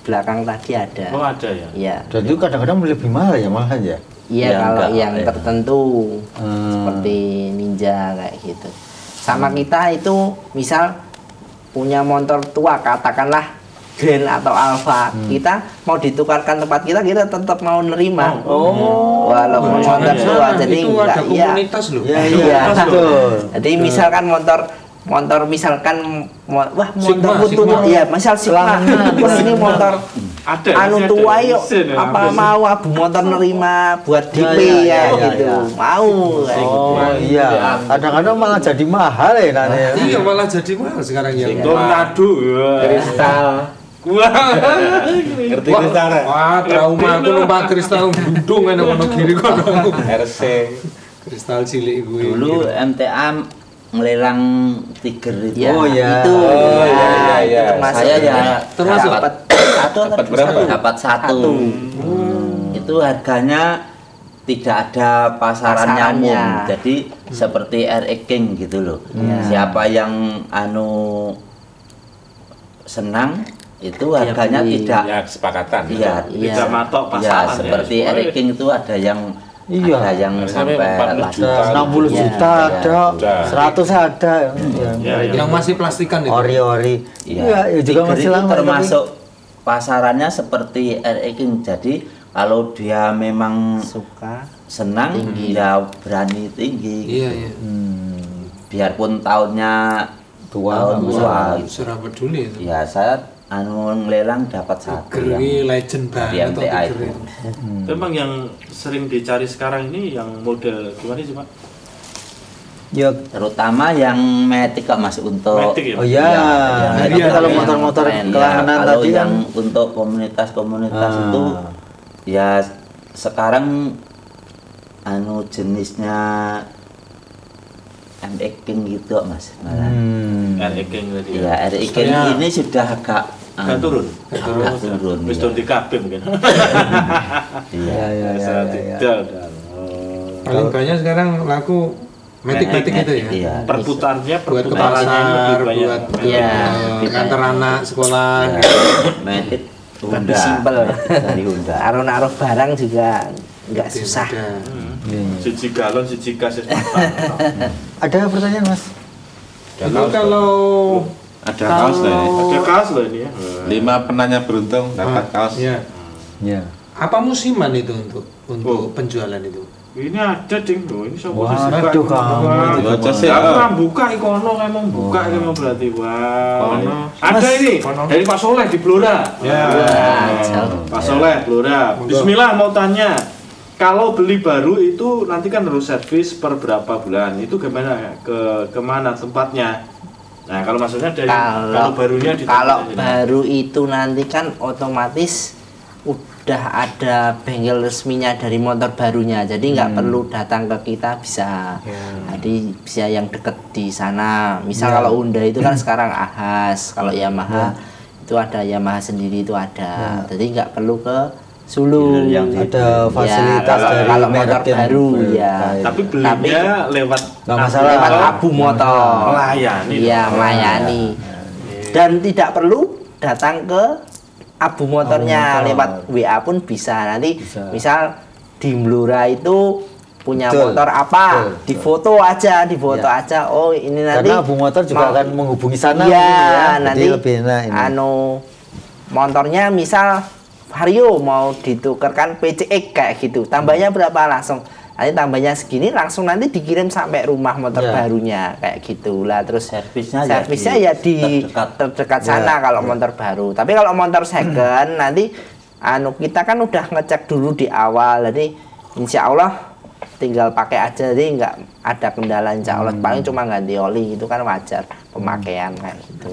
belakang tadi ada. Oh ada ya. Iya. Dan itu kadang-kadang lebih mahal ya malahan ya. Iya, Ya, kalau enggak, yang ya. tertentu seperti Ninja kayak gitu. Sama kita itu misal punya motor tua katakanlah Grand atau Alfa, kita mau ditukarkan tempat kita tetap mau nerima. Walaupun motor tua, jadi itu enggak ada komunitas loh. Iya, betul. Jadi misalkan motor misalkan wah Sigma, motor tua, ya misal Sigma, wah ini motor anu tua yuk, apa mau abu motor nerima buat DP ya gitu, mau. Iya, kadang-kadang malah jadi mahal ya nanti. Iya malah jadi mahal sekarang ya. Tornado, Kristal. ngerti kristal. Wah, trauma aku numpak kristal gudung ana ono kiri kono. RC. Kristal cilik gue. Dulu MTA ngelelang Tiger itu. Ya, itu. Iya. Saya ya termasuk dapat Dapat berapa? dapat satu. Itu harganya tidak ada pasarannya umum. Jadi seperti RX King gitu loh. Siapa yang senang itu harganya tidak Ya kesepakatan. iya Tidak matok iya pasaran. seperti RX King itu ada yang ada yang Sampai sampai 40 juta. 60 juta ada, 100 ada. Yang masih plastikan itu. Ori-ori. Iya, Iya, juga Tiger masih itu lama. termasuk pasarannya seperti RX King. Jadi kalau dia memang Suka. senang, ya berani tinggi. Iya, gitu. iya. Biarpun tahunnya tahun tua, Serah peduli itu. ya saya ngelelang dapat satu Tiger yang ini legend dari banget tuh MTA Tiger itu. itu. Memang yang sering dicari sekarang ini yang model gimana sih Pak? Ya, Terutama yang Matic Kak Mas untuk Matic ya? oh ya. Tapi Matic kalau yang motor-motor keren. Ya, kelanganan kalau tadi kan yang untuk komunitas-komunitas itu ya sekarang jenisnya MX King gitu Mas malah. RX King tadi Ya RX King ini sudah agak turun. agak turun. Wis Ya. don di kabin kan. Iya. Saya tidak dan Paling banyak sekarang laku metik-metik itu ya. Iya. perputarnya Buat ke perputarannya ini pasar, lebih banyak. buat Iya. ngantar anak sekolah. Matic Lebih simpel. dari Honda. Naruh barang juga nggak susah. Siji galon, siji gas wis mantap. ada pertanyaan Mas? Itu kalau Ada kaos lah ini. Ada kaos loh ini ya. 5 penanya beruntung dapat kaos. ya. Ya. Apa musiman itu untuk penjualan itu? Ini ada ding loh, ini sama Waduh, kamu itu Baca sih. Aku kan buka ikono emang buka emang berarti wah. Ada ini dari Pak Soleh di Blora. Ya. Pak Soleh Blora. Bismillah mau tanya. Kalau beli baru itu nanti kan harus servis per berapa bulan? Itu gimana ya? Kemana tempatnya? Nah kalau maksudnya dari kalau barunya di Kalau tempat baru itu nanti kan otomatis udah ada bengkel resminya dari motor barunya, jadi nggak perlu datang ke kita, bisa jadi bisa yang deket di sana. Misal kalau Honda itu kan sekarang Ahas, kalau Yamaha itu ada Yamaha sendiri itu ada, jadi nggak perlu ke Sulu Yang Ada fasilitas dari kalau motor merek yang baru ya. tapi belinya lewat Nggak masalah. Lewat abu motor. melayani. Iya, melayani. Dan tidak perlu datang ke abu motornya, lewat WA pun bisa. Nanti misal di Blora itu punya Betul. motor apa, Betul. difoto aja, aja. Oh, ini nanti Karena abu motor juga mau- akan menghubungi sana. Iya, mungkin ya. Jadi nanti lebih enak ini. motornya misal Vario mau ditukarkan PCX kayak gitu, tambahnya berapa langsung, nanti tambahnya segini langsung nanti dikirim sampai rumah motor Ya. barunya kayak gitulah. Terus Servisnya ya di terdekat sana kalau motor baru. Tapi kalau motor second nanti kita kan udah ngecek dulu di awal, jadi insya Allah tinggal pakai aja, jadi nggak ada kendala insya Allah. Paling cuma ganti oli itu kan wajar pemakaian kan itu.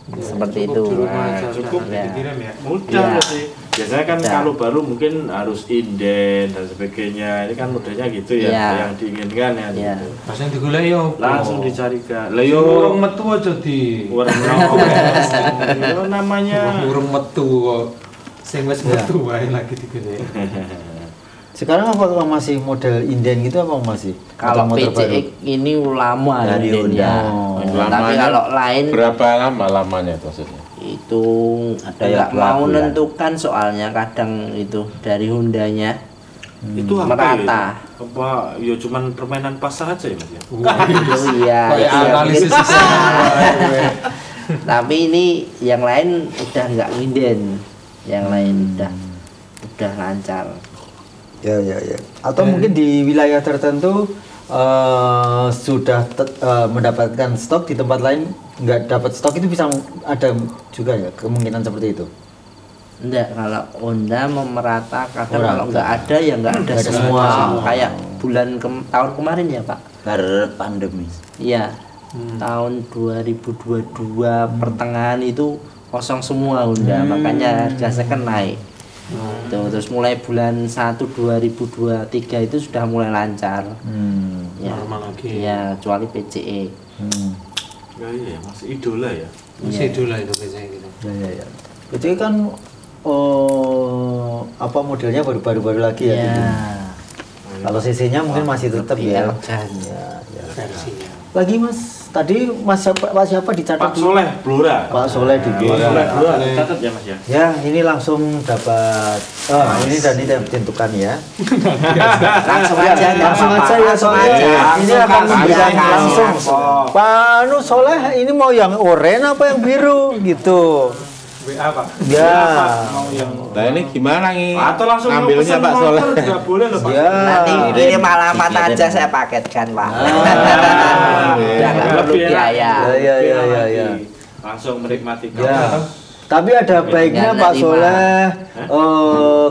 Seperti itu. Cukup di rumah aja, cukup udah ya. dikirim ya. Mudah Iya. sih. Biasanya kan Mudah. kalau baru mungkin harus inden dan sebagainya. Ini kan modelnya gitu ya, Iya. yang diinginkan ya. Iya. Gitu. Pas yang digulai yo. Langsung dicarikan. Lah Yo yo urung metu aja di. yo namanya Urung metu kok. Sing wis metu wae lagi digulai. Sekarang apa masih model inden gitu apa masih? Kalau Motor-motor baru? PCX ini lama Dari indennya. Honda. Tapi Lamanya kalau lain berapa lama lamanya itu maksudnya? itu Ada nggak yang 2 mau bulan. menentukan, soalnya kadang itu dari Hondanya itu apa merata. ya? Apa ya cuman permainan pas saja ya Mas ya? Oh iya. Kayak itu ya analisis mungkin- sisa. Tapi ini yang lain udah nggak nginden, yang lain udah lancar. Ya. Atau mungkin di wilayah tertentu sudah mendapatkan stok, di tempat lain nggak dapat stok, itu bisa ada juga ya kemungkinan seperti itu. Enggak, kalau Honda merata, kadang kalau nggak ada ya nggak ada semua. Kayak bulan tahun kemarin ya Pak. Pandemi. Iya. Tahun 2022 pertengahan itu kosong semua Honda, makanya harga second naik. Terus mulai bulan 1 2023 itu sudah mulai lancar. Ya, normal lagi. Ya, kecuali PCE. Ya iya, masih idola ya. Masih idola itu biasanya gitu. Ya. PCE kan apa modelnya baru lagi ya. Gitu. Kalau CC-nya mungkin masih tetap ya. Versinya. Lagi Mas, tadi Pak siapa dicatat? Pak Soleh Blora. Pak Soleh di Blora. Blora catat ya Mas ya. Ya, ini langsung dapat. Ini dan ini ditentukan ya. Langsung aja ya soalnya ini akan memberikan langsung. Pak Soleh ini mau yang oranye apa yang biru gitu. WA Pak. Ya. Mau yang Nah ini gimana nih? atau langsung ngambilnya Pak Soleh? Enggak boleh loh Pak. Ya. Nanti kirim alamat aja saya paketkan Pak. Udah nggak perlu biaya. Ya. Langsung menikmati Ya. Tapi ada baiknya Pak Soleh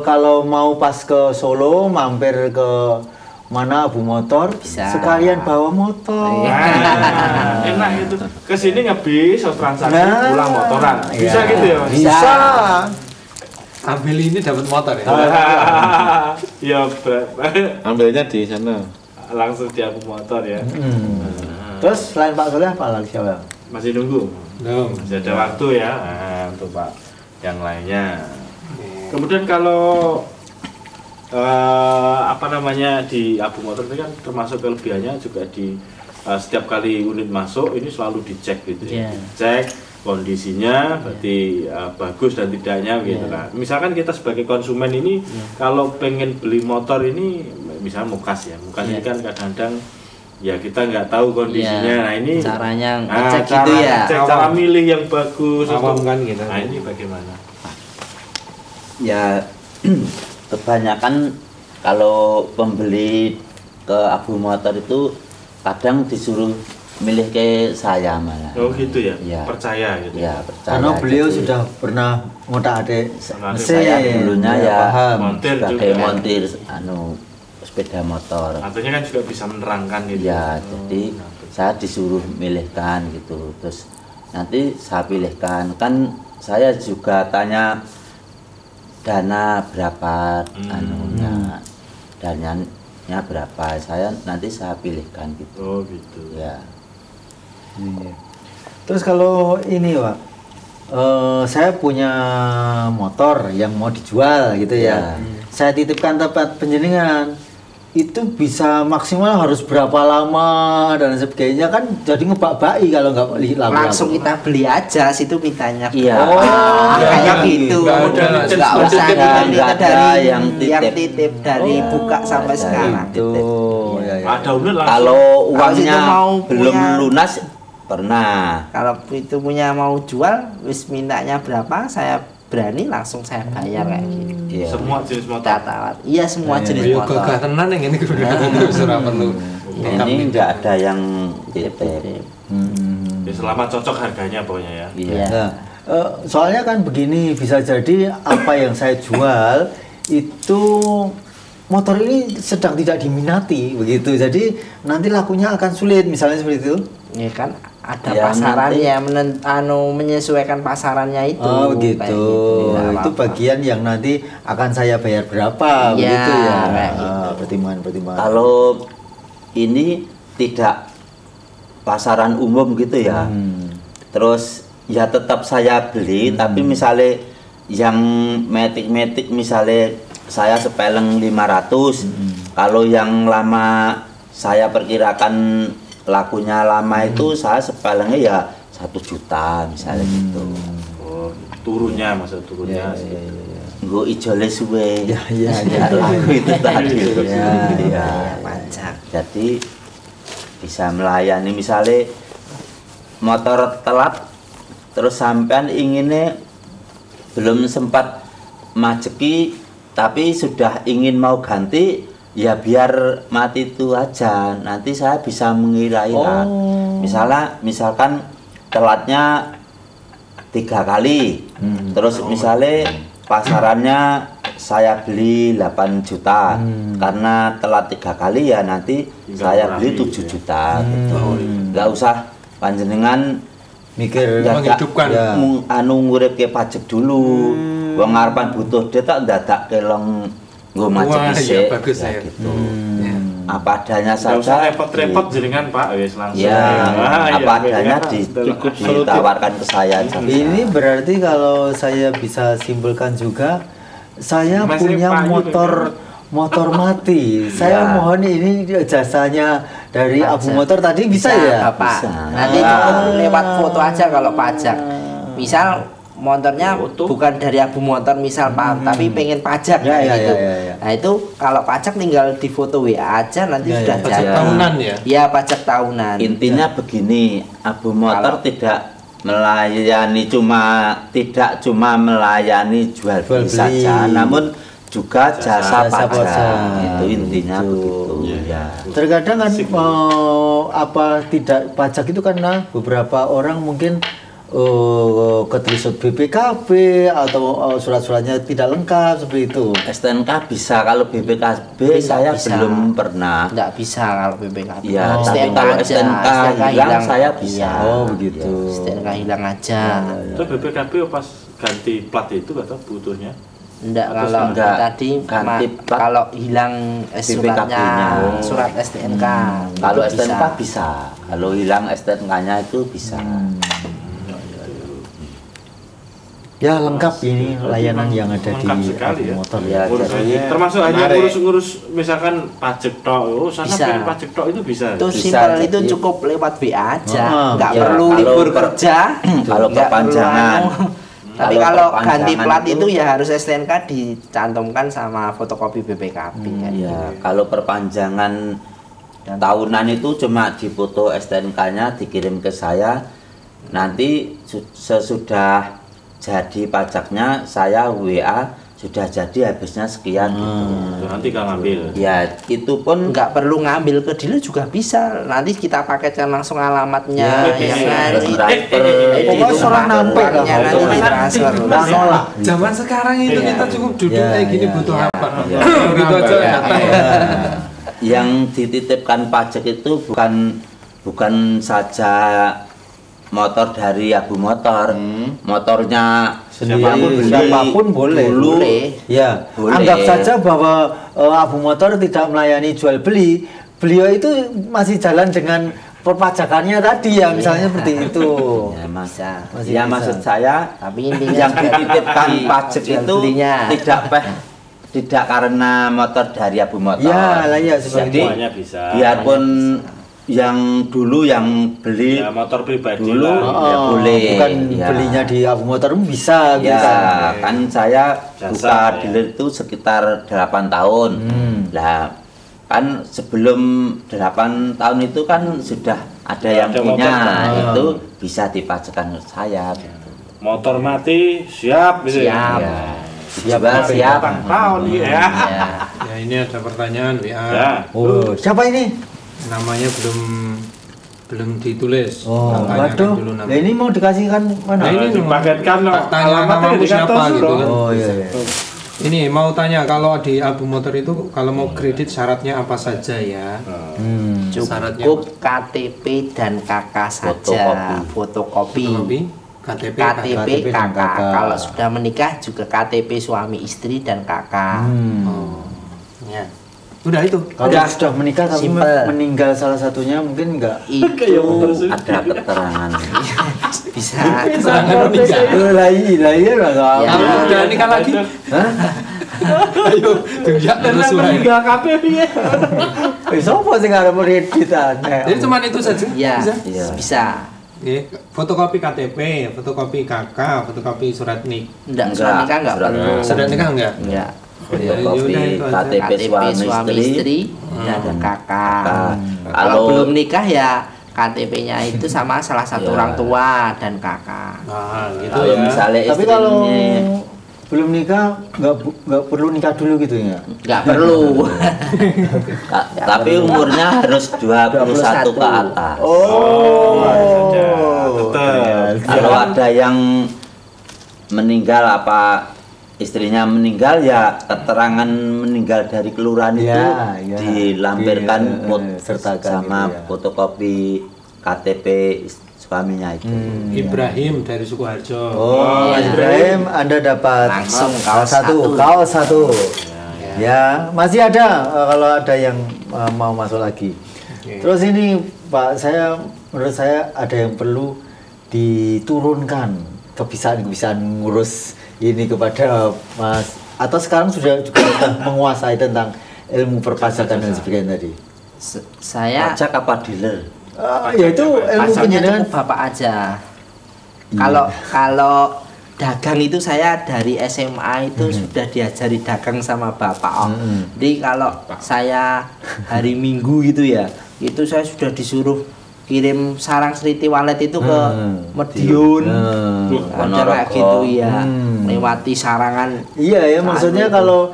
kalau mau pas ke Solo mampir ke mana Abu Motor, Bisa. sekalian bawa motor. Enak itu. Kesini ngebis, transaksi pulang motoran. Bisa Ya. gitu ya Mas? Bisa. Ambil ini dapat motor ya. Ya Ambilnya di sana. langsung di Abu Motor ya. Terus selain Pak Soleh apa lagi siapa? Masih nunggu. Belum. Masih ada waktu ya untuk Pak yang lainnya. Kemudian kalau apa namanya di Abu Motor ini kan termasuk kelebihannya juga di setiap kali unit masuk ini selalu dicek gitu ya. Dicek kondisinya berarti bagus dan tidaknya gitu kan. Misalkan kita sebagai konsumen ini kalau pengen beli motor ini misalnya mukas ya. Mukas ini kan kadang-kadang ya kita nggak tahu kondisinya. Nah ini caranya ngecek gitu ya. Cek cara milih yang bagus Awam untuk- kan gitu. Nah ini bagaimana? Ya kebanyakan kalau pembeli ke Abu Motor itu kadang disuruh milih ke saya malah. Oh gitu ya, Ya. percaya gitu. Ya percaya. Karena beliau jadi sudah pernah ngotak-atik saya dulunya ya paham. Montir sebagai juga. montir sepeda motor. Artinya kan juga bisa menerangkan gitu. Ya, jadi saya disuruh milihkan gitu. Terus nanti saya pilihkan. Kan saya juga tanya dana berapa anunya. Dananya berapa. Nanti saya pilihkan gitu. Oh gitu. Ya. Iya. Terus kalau ini Pak, saya punya motor yang mau dijual gitu ya. Saya titipkan tempat penjenengan. Itu bisa maksimal harus berapa lama dan sebagainya, kan jadi ngebak-baki kalau nggak laku. Langsung kita beli aja, situ mintanya. Iya. Kayak gitu. Nggak usah Nggak kita ada minta dari yang titip. titip dari buka sampai ada sekarang. Itu ya. Ada unit langsung. Kalau Kalau uangnya situ mau belum punya- lunas pernah. Kalau itu punya mau jual, wis mintanya berapa, saya berani langsung saya bayar kayak gitu. Iya. Semua jenis motor. Tawar. Iya semua jenis Yo motor. gagah tenan yang ini kudu terus ora perlu. Ini nggak ada yang titip. Ya, selama cocok harganya pokoknya ya. Iya. Nah, soalnya kan begini, bisa jadi apa yang saya jual itu motor ini sedang tidak diminati begitu. Jadi nanti lakunya akan sulit misalnya seperti itu. Ya kan ada Ya, pasarannya menyesuaikan pasarannya itu. Oh kayak begitu. Nggak Itu apa-apa. bagian yang nanti akan saya bayar berapa Iya, begitu ya. kayak gitu. Pertimbangan-pertimbangan. Kalau ini tidak pasaran umum gitu ya. Terus ya tetap saya beli, tapi misalnya yang metik-metik misalnya saya sepeleng 500. Kalau yang lama saya perkirakan lakunya lama itu saya sepelengnya ya 1 juta misalnya gitu. Oh, turunnya maksud turunnya. Nggo ijole suwe. Ya, ya, Ya, laku itu tadi. Ya, pajak. Jadi bisa melayani misalnya motor telat terus sampean inginnya belum sempat majeki tapi sudah ingin mau ganti, ya biar mati itu aja, nanti saya bisa mengira-ira. Misalkan telatnya 3 kali, terus misalnya pasarannya saya beli 8 juta, karena telat 3 kali ya nanti saya beli 7 juta gitu. Nggak usah panjenengan mikir menghidupkan anu nguripke pajak dulu. Wong ngarepan butuh duit tak dadak kelong nggo macet dhisik. Bagus ya, ya. gitu. Apa adanya Nggak usah saja. repot-repot jenengan Pak, wis langsung. Ya, apa adanya Cukup ditawarkan ke saya aja. Ini berarti kalau saya bisa simpulkan juga, saya Mas punya Pak, motor mati. Saya mohon ini jasanya dari Abu Motor tadi bisa ya? Bapak. Bisa. Nanti cukup lewat foto aja kalau pajak. Misal motornya bukan dari Abu Motor misal Pak, tapi pengen pajak gitu. Ya. Nah itu kalau pajak tinggal di foto WA aja nanti sudah pajak jadi. tahunan ya. Iya pajak tahunan. Intinya begini, Abu Motor tidak melayani tidak cuma melayani jual beli saja, namun juga jasa pajak. Itu intinya begitu. Ya. Terkadang kan tidak pajak itu karena beberapa orang mungkin ketelisut BPKB atau surat-suratnya tidak lengkap seperti itu. STNK bisa, kalau BPKB saya bisa. belum pernah. Nggak bisa kalau BPKB. Ya, tapi STNK kalau aja. STNK hilang saya bisa. Iya. Begitu. STNK hilang aja. Itu BPKB pas ganti plat itu kata butuhnya. Enggak, kalau enggak, tadi ganti plat kalau hilang suratnya, surat STNK. Kalau itu STNK bisa. Kalau hilang STNK-nya itu bisa. Ya lengkap ini layanan yang ada di Lengkap sekali Abu ya. Motor. Ya, Urusannya termasuk hanya ngurus-ngurus misalkan pajak tok. Oh, sana Bisa. pengen pajak tok itu bisa. Itu Bisa, simpel, itu jadi- cukup lewat WA aja. Nggak ya, perlu kalau libur kerja. kalau nggak perpanjangan. perlu tapi Kalau kalau ganti perpanjangan plat itu- itu ya harus STNK dicantumkan sama fotokopi BPKB kan. Ya, kalau perpanjangan tahunan itu cuma difoto STNK-nya dikirim ke saya. Nanti sesudah jadi pajaknya saya WA sudah jadi habisnya sekian gitu. Itu nanti kan ngambil. Ya, itu pun Nggak perlu ngambil ke dealer juga bisa. Nanti kita paketkan langsung alamatnya yang terus nanti. Pokoknya surat nampek lah. Uangnya nanti ditransfer. Nggak nolak. Zaman sekarang itu kita cukup duduk Ya, kayak gini ya, butuh ya. apa? Ya. Gitu aja datang. yang dititipkan pajak itu bukan saja motor dari Abu Motor, motornya Siapapun boleh. dulu. Ya, Boleh. anggap saja bahwa Abu Motor tidak melayani jual beli. Beliau itu masih jalan dengan perpajakannya tadi ya, misalnya seperti itu. Ya, Bisa. Masih ya bisa. maksud saya Tapi intinya yang juga dititipkan di pajak jual itu belinya. tidak karena motor dari Abu Motor. Ya, lah ya seperti Jadi Semuanya bisa. biarpun yang dulu yang beli Ya, motor pribadi dulu lah. ya boleh. bukan Ya. belinya di Abu Motor bisa Ya, bisa. kan saya Jasa, buka ya. dealer itu sekitar 8 tahun. Lah, kan sebelum 8 tahun itu kan sudah ada yang ada punya, motor. itu bisa dipajakkan ke saya. Motor mati siap gitu Siap. ya. Siap, siap. 8 tahun ya. Ya. Ya ini ada pertanyaan WA. Ya. Oh, siapa ini? Namanya belum ditulis. Oh, Tanyakan waduh. dulu nama. Nah, ini mau dikasihkan mana? Nah, ini dipaketkan tanya alamatnya namamu di siapa kantor gitu suruh. kan. Oh iya. Iya. Ini mau tanya kalau di Abu Motor itu kalau mau kredit syaratnya apa saja ya? Syaratnya Cukup KTP dan KK saja. Fotokopi. Fotokopi, KTP, KTP dan KK. KK. Kalau sudah menikah juga KTP suami istri dan KK. Oh. Ya. Udah itu. Kalau sudah menikah tapi Simple. meninggal salah satunya mungkin enggak. Itu Ada keterangan. bisa. Lah iya lah. Ya. Kamu udah nikah lagi? Hah? Ayo, tunjuk terus wae. Enggak kabeh piye. Sopo sing arep kreditan? Jadi cuma itu saja. Ya, Bisa? Iya. bisa. Oke, fotokopi KTP, fotokopi KK, fotokopi surat nik. Enggak, surat nikah enggak surat perlu. nikah. Sudah nikah enggak? Enggak. Ya, Fotokopi yaudah, itu aja. KTP KTP suami suami istri. istri dan KK. Kalau Kalau belum nikah ya KTP-nya itu sama salah satu Ya. orang tua dan kakak. Nah, gitu Kalau ya. misalnya Tapi kalau istrinya belum nikah nggak perlu nikah dulu gitu ya? Nggak perlu. tapi umurnya harus 21 ke atas. saja. Tetap. Kalau ada yang meninggal apa istrinya meninggal ya keterangan meninggal dari kelurahan itu Ya. dilampirkan sertakan sama gitu ya. fotokopi KTP suaminya itu. Ibrahim dari Sukoharjo. Oh, Mas Ibrahim, Anda dapat Langsung kaos kaos kaos satu. Ya, masih ada kalau ada yang mau masuk lagi. Terus ini Pak, menurut saya ada yang perlu diturunkan kebiasaan ngurus ini kepada Mas, atau sekarang sudah menguasai tentang ilmu perpajakan dan sebagainya tadi. Saya Pajak apa dealer? Ya itu ilmu pasalnya penjenengan. cukup bapak aja. Kalau dagang itu saya dari SMA itu sudah diajari dagang sama bapak. Jadi kalau saya hari Minggu gitu ya, itu saya sudah disuruh kirim sarang seriti walet itu ke Medion. Ada kayak gitu ya, lewati sarangan. Iya ya, maksudnya kalau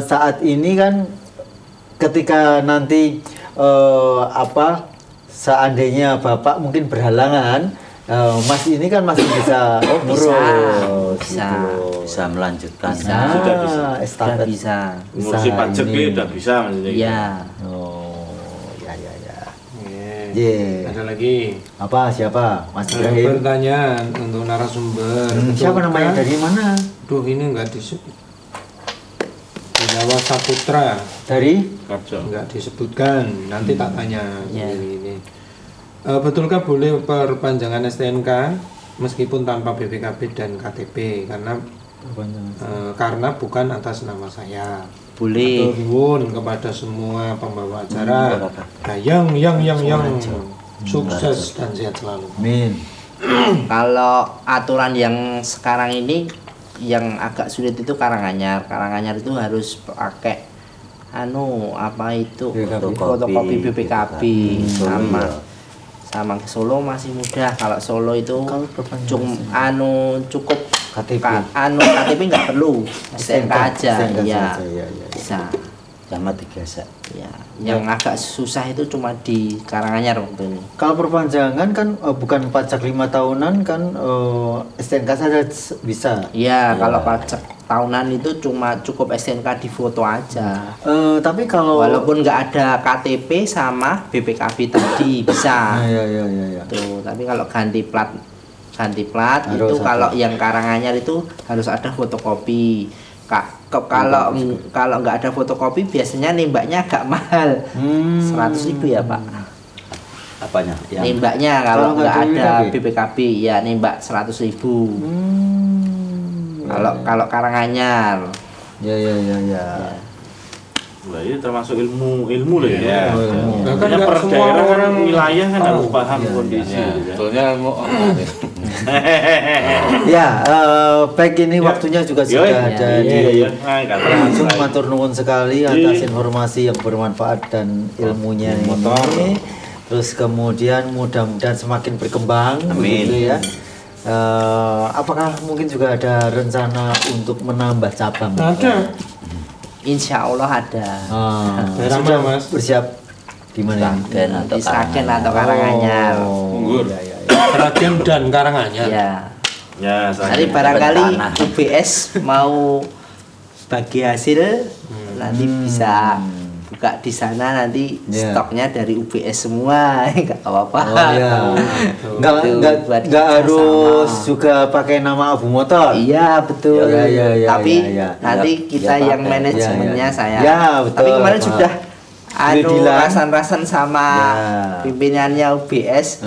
saat ini kan ketika nanti seandainya Bapak mungkin berhalangan, Mas ini kan masih bisa ngurus bisa. gitu. Bisa melanjutkan. Bisa. Sudah bisa. Sudah Estafet. bisa. Ngurusi pajak ini. udah bisa maksudnya. Iya. Oh, ya. Iya. Ye. Ada lagi. Apa siapa? Mas Ibrahim. Pertanyaan untuk narasumber. Siapa Betulkah- namanya, dari mana? Duh, ini enggak disebut. Jawa Saputra Dari Karjo. enggak disebutkan. Nanti tak tanya Ya. ini. Betulkah boleh perpanjangan STNK meskipun tanpa BPKB dan KTP karena bukan atas nama saya. Boleh. Matur nuwun kepada semua pembawa acara. Yang sukses dan sehat selalu. Min. Kalau aturan yang sekarang ini yang agak sulit itu Karanganyar. Karanganyar itu harus pakai fotokopi BPKB sama Solo masih mudah. Kalau Solo itu cukup KTP. KTP nggak perlu, STNK aja. STNK Iya. saja, ya. Bisa. Sama 3 Ya. Yang agak susah itu cuma di Karanganyar waktu ini. Kalau perpanjangan kan bukan pajak 5 tahunan kan STNK saja bisa. Iya, kalau pajak tahunan itu cuma cukup STNK di foto aja. Tapi kalau Walaupun nggak ada KTP sama BPKB tadi bisa. ya. Tuh, tapi kalau ganti plat Harus itu ada. kalau yang Karanganyar itu harus ada fotokopi. Kalau nggak ada fotokopi biasanya nembaknya agak mahal. 100.000 ya Pak. Apanya? Nembaknya kalau Kalau nggak nggak ada ada BPKB ya nembak 100.000. Kalau Karanganyar. Ya. Nah, ini termasuk ilmu loh ya. Ilmu. Bahkan Makanya nggak per semua daerah kan orang wilayah kan harus tahu. paham kondisi. Ya, gitu ya. sebetulnya mau Ya, baik ini waktunya juga sudah ada di langsung matur nuwun sekali atas informasi yang bermanfaat dan ilmunya ini. Terus kemudian mudah-mudahan semakin berkembang. Amin. Begitu ya. Apakah mungkin juga ada rencana untuk menambah cabang? Ada. Insya Allah ada. Daerah Sudah mana, Mas? bersiap di mana? Sragen atau Di Sragen atau Karanganyar. Unggur. Ya. Sragen dan Karanganyar. Ya. Ya, Nanti saya barangkali tanah. UBS mau bagi hasil nanti bisa buka di sana nanti Ya. stoknya dari UBS semua nggak apa-apa. Oh ya, Buat nggak harus kerjasama. juga pakai nama Abu Motor. Iya betul. Ya, Tapi ya. nanti kita Ya, yang pakai. manajemennya Ya, saya. ya, betul, Tapi kemarin Pak. sudah Dilan. rasan-rasan sama Ya. pimpinannya UBS.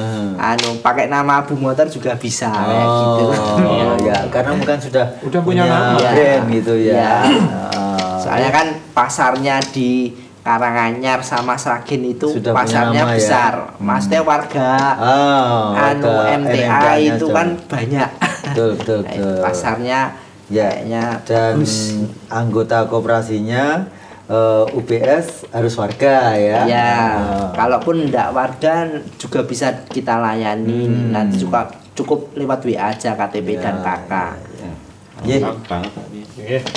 Pakai nama Abu Motor juga bisa kayak gitu. Ya, karena bukan sudah Udah punya nama. brand gitu ya. Iya. Ah, Soalnya kan pasarnya di Karanganyar sama Sragen itu Sudah punya pasarnya nama ya. besar. Maksudnya warga warga MTA NMK-nya itu sudah. kan banyak. Betul. Pasarnya Ya, kayaknya dan bagus. anggota koperasinya UBS harus warga ya. Ya, kalaupun enggak warga juga bisa kita layani. Nanti juga cukup lewat WA aja KTP dan KK. Ye. banget.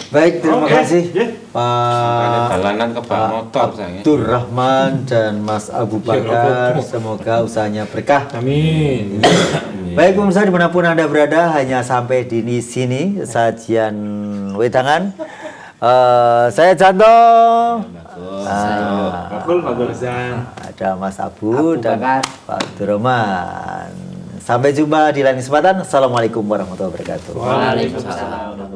Baik, terima kasih Pak Jalanan ke bang motor saya. Abdurrahman dan Mas Abu Bakar. Semoga usahanya berkah. Amin. Baik pemirsa dimanapun Anda berada, hanya sampai di sini sajian wedangan. Saya Janto. Ada Mas Abu dan Bakar. Pak Abdurrahman. Sampai jumpa di lain kesempatan. Assalamualaikum warahmatullahi wabarakatuh. Waalaikumsalam.